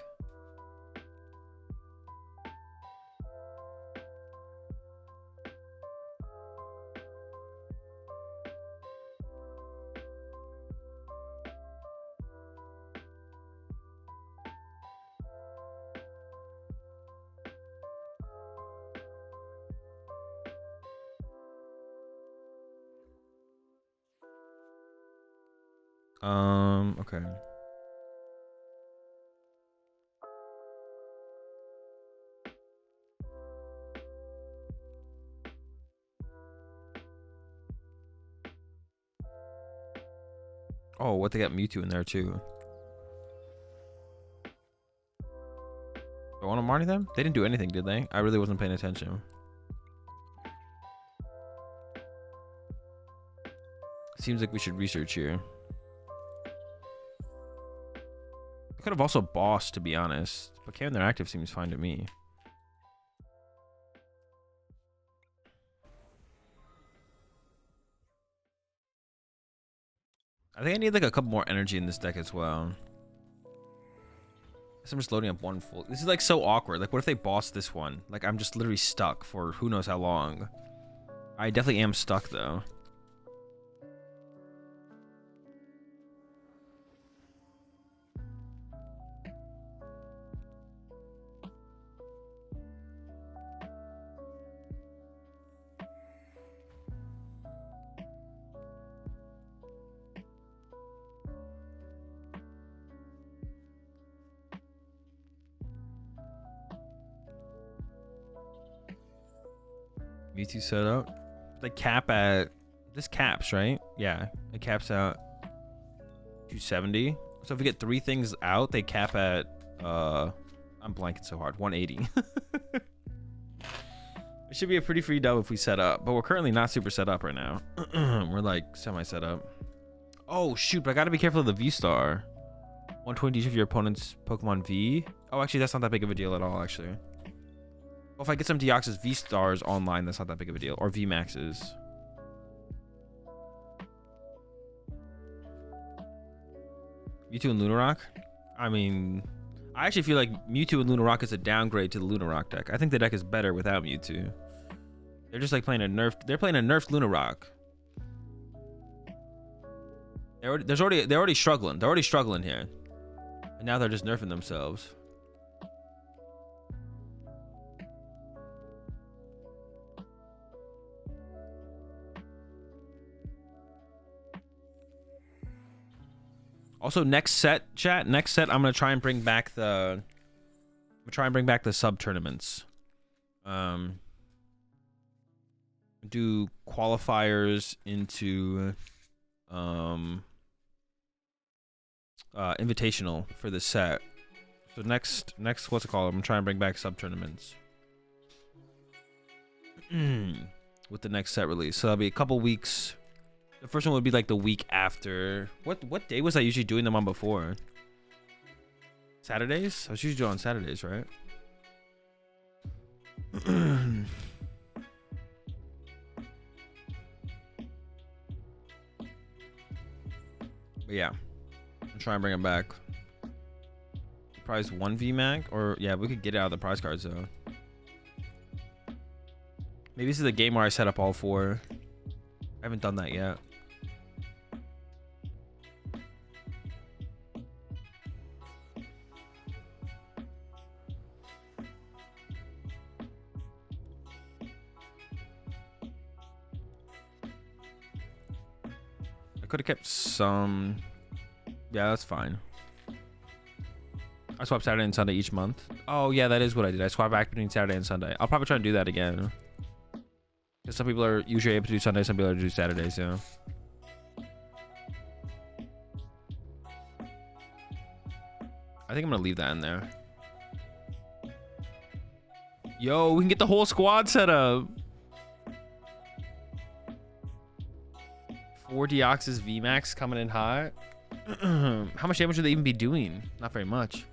Speaker 1: Okay. Oh, what, they got Mewtwo in there too. Do I want to Marnie them? They didn't do anything, did they? I really wasn't paying attention. Seems like we should research here. I could have also bossed, to be honest, but carrying their active seems fine to me. I think I need like a couple more energy in this deck as well. I'm just loading up one full. This is like so awkward. Like, what if they boss this one? Like, I'm just literally stuck for who knows how long. I definitely am stuck though. Mewtwo setup. They cap at this caps, right? Yeah, it caps out 270. So if we get 3 things out, they cap at I'm blanking so hard. 180. It should be a pretty free dub if we set up, but we're currently not super set up right now. We're like semi set up. Oh shoot, but I gotta be careful of the V star. 120 each of your opponent's Pokemon V. Oh, actually, that's not that big of a deal at all, actually. Well, if I get some Deoxys V stars online, that's not that big of a deal. Or V Maxes. Mewtwo and Lunarock? I mean, I actually feel like Mewtwo and Lunarock is a downgrade to the Lunarock deck. I think the deck is better without Mewtwo. They're just like playing a nerfed. They're playing a nerfed Lunarock. They're already struggling. They're already struggling here, and now they're just nerfing themselves. Also, next set, chat. Next set, I'm gonna try and bring back the. Sub tournaments. Do qualifiers into invitational for this set. So next what's it called? I'm trying to bring back sub tournaments with the next set release. So that'll be a couple weeks. The first one would be like the week after. What day was I usually doing them on before? Saturdays? I was usually doing on Saturdays, right? But yeah, I'm trying to bring it back. Prize 1 VMAX, or yeah, we could get it out of the prize cards though. Maybe this is the game where I set up all 4. I haven't done that yet. I could have kept some. Yeah, that's fine. I swap Saturday and Sunday each month. Oh yeah, that is what I did. I swap back between Saturday and Sunday. I'll probably try to do that again. Because some people are usually able to do Sundays, some people are able to do Saturdays, yeah. I think I'm gonna leave that in there. Yo, we can get the whole squad set up. 4 Deoxys VMAX coming in hot. How much damage would they even be doing? Not very much.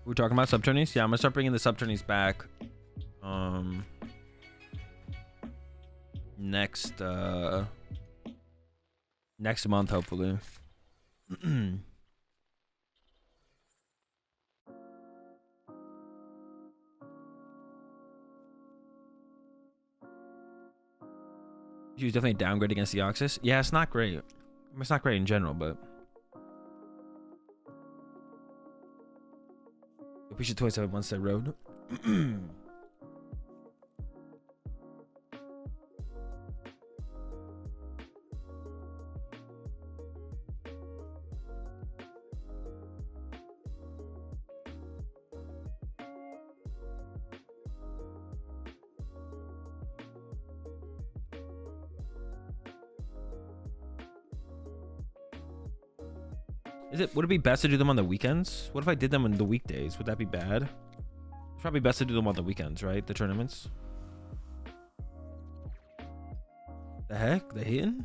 Speaker 1: We're talking about subtourneys? Yeah, I'm gonna start bringing the subtourneys back. Next month, hopefully. She was definitely a downgrade against Deoxys. Yeah, it's not great. I mean, it's not great in general, but we should 27 months that road. Would it be best to do them on the weekends? What if I did them on the weekdays? Would that be bad? It's probably best to do them on the weekends, right? The tournaments. The heck? They hitting?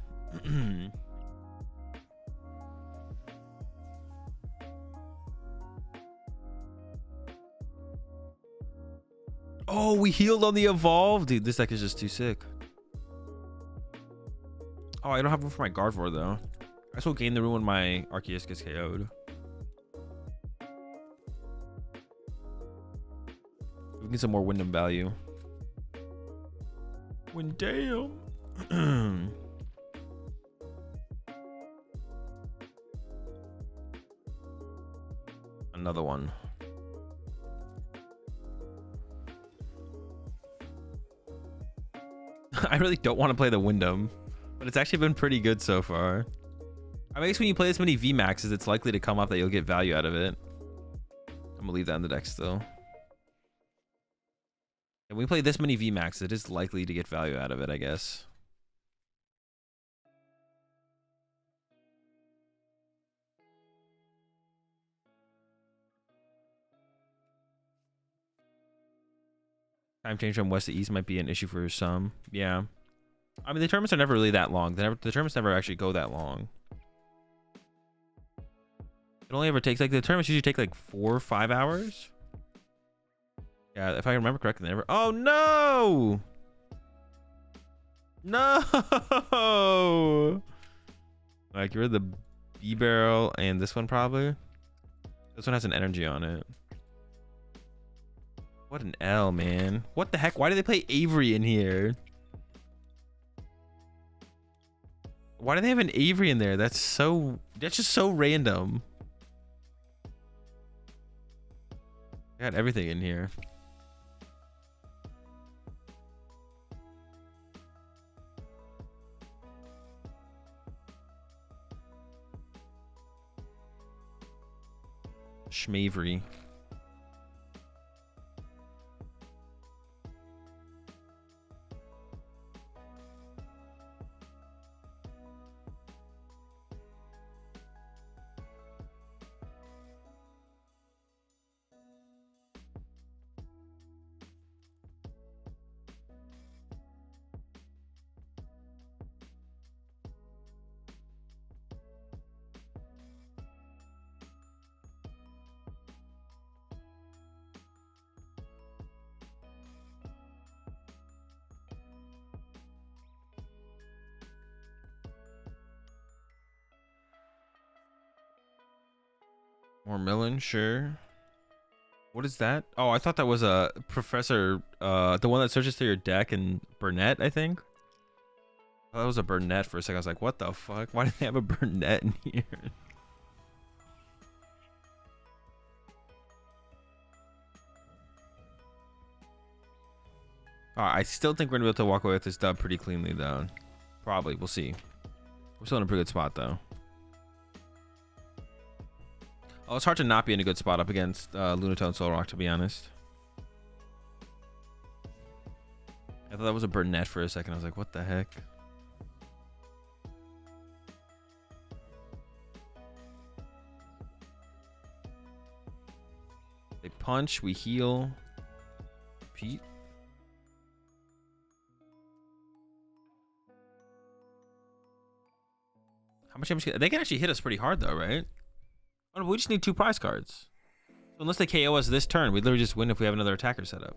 Speaker 1: Oh, we healed on the evolve. Dude, this deck is just too sick. Oh, I don't have room for my Gardevoir though. I still gain the room when my Arceus gets KO'd. We can get some more Wyndham value. Wyndham. Another one. I really don't want to play the Wyndham, but it's actually been pretty good so far. I guess when you play this many VMAXs, it's likely to come up that you'll get value out of it. I'm gonna leave that in the deck still. And when we play this many VMAXs, it is likely to get value out of it, I guess. Time change from west to east might be an issue for some. Yeah. I mean, the tournaments are never really that long. The tournaments never actually go that long. It only ever takes, like, the tournaments usually take like 4 or 5 hours. Yeah, if I remember correctly, they never. Oh no! No! Like, you're the B barrel and this one probably. This one has an energy on it. What an L, man. What the heck? Why do they play Avery in here? Why do they have an Avery in there? That's just so random. Got everything in here. Schmavery. More Millen, sure. What is that? Oh, I thought that was a Professor, the one that searches through your deck, and Burnett, I think. Oh, that was a Burnett for a second. I was like, what the fuck? Why did they have a Burnett in here? I still think we're gonna be able to walk away with this dub pretty cleanly, though. Probably, we'll see. We're still in a pretty good spot, though. Oh, it's hard to not be in a good spot up against Lunatone Solrock, to be honest. I thought that was a Burnett for a second. I was like, what the heck? They punch, we heal. Pete. How much damage? They can actually hit us pretty hard, though, right? Oh, we just need 2 prize cards. So unless they KO us this turn, we literally just win if we have another attacker set up,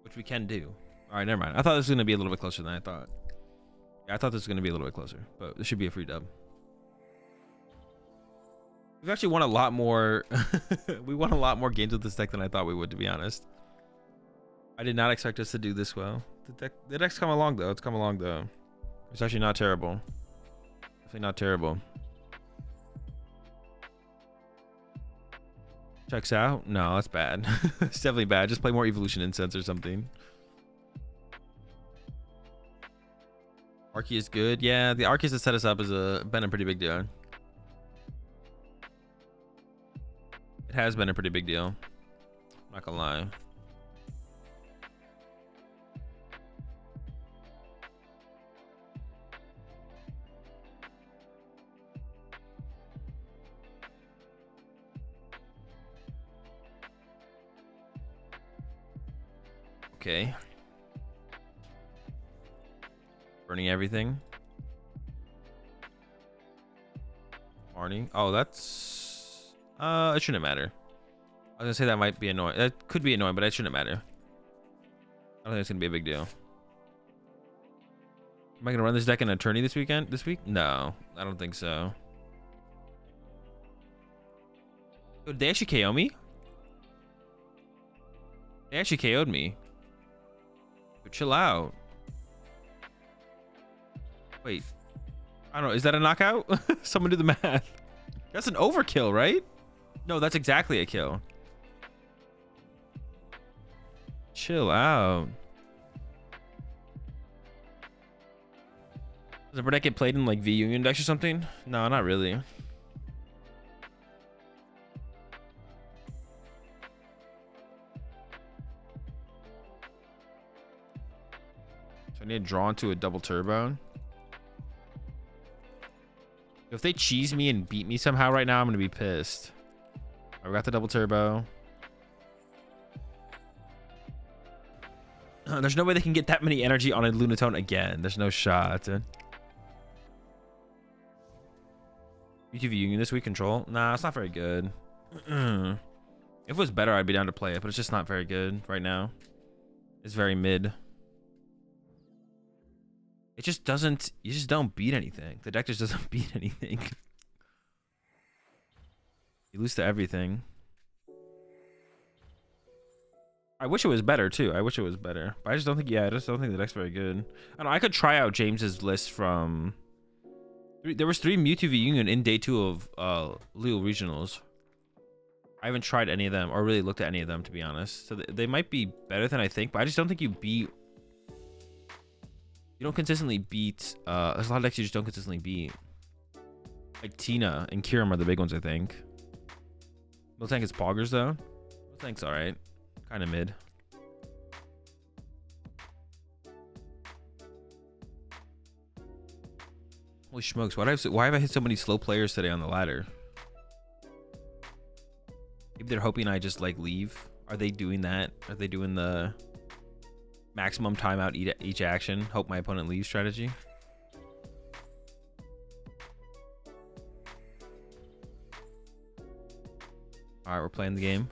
Speaker 1: which we can do. All right, never mind. I thought this was gonna be a little bit closer than I thought. Yeah, I thought this was gonna be a little bit closer, but this should be a free dub. We've actually won a lot more. We won a lot more games with this deck than I thought we would, to be honest. I did not expect us to do this well. The deck's come along though. It's come along though. It's actually not terrible. Definitely not terrible. Checks out? No, that's bad. It's definitely bad. Just play more Evolution Incense or something. Archie is good. Yeah, the Arceus that set us up has been a pretty big deal. It has been a pretty big deal. Not gonna lie. Okay. Burning everything. Arnie. Oh, that's... it shouldn't matter. I was gonna say that might be annoying. That could be annoying, but it shouldn't matter. I don't think it's gonna be a big deal. Am I gonna run this deck in a tourney this week? No, I don't think so. Did they actually KO me? They actually KO'd me. But chill out. Wait. I don't know. Is that a knockout? Someone do the math. That's an overkill, right? No, that's exactly a kill. Chill out. Does a Burnett get played in like V Union decks or something? No, not really. So I need to draw into a double turbo. If they cheese me and beat me somehow right now, I'm gonna be pissed. I got the double turbo. There's no way they can get that many energy on a Lunatone again. There's no shot. UTV Union this week control? Nah, it's not very good. If it was better, I'd be down to play it, but it's just not very good right now. It's very mid. It just doesn't, you just don't beat anything. The deck just doesn't beat anything. You lose to everything. I wish it was better too. I wish it was better. But I just don't think, yeah, I just don't think the deck's very good. I don't know, I could try out James's list from... There was 3 Mewtwo v Union in day 2 of Leo Regionals. I haven't tried any of them or really looked at any of them, to be honest. So they might be better than I think, but I just don't think you beat... You don't consistently beat... there's a lot of decks you just don't consistently beat. Like Tina and Kiram are the big ones, I think. Miltank is Poggers, though. Miltank's alright. Kind of mid. Holy smokes, why have I hit so many slow players today on the ladder? Maybe they're hoping I just like leave. Are they doing that? Are they doing the maximum timeout each action? Hope my opponent leaves strategy? Alright, we're playing the game.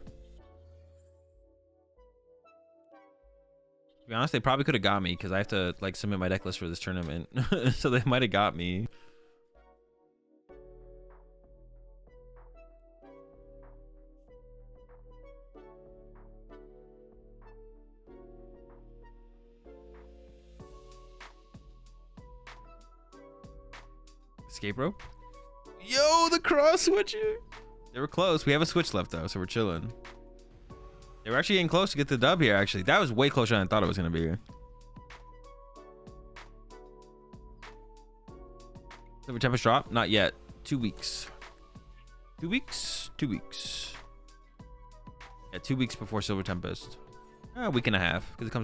Speaker 1: To be honest, they probably could have got me because I have to like submit my deck list for this tournament. So they might have got me. Escape rope? Yo, the cross switcher! They were close. We have a switch left though, so we're chilling. They were actually getting close to get the dub here, actually. That was way closer than I thought it was going to be. Silver Tempest drop? Not yet. 2 weeks. 2 weeks? 2 weeks. Yeah, 2 weeks before Silver Tempest. A week and a half, because it comes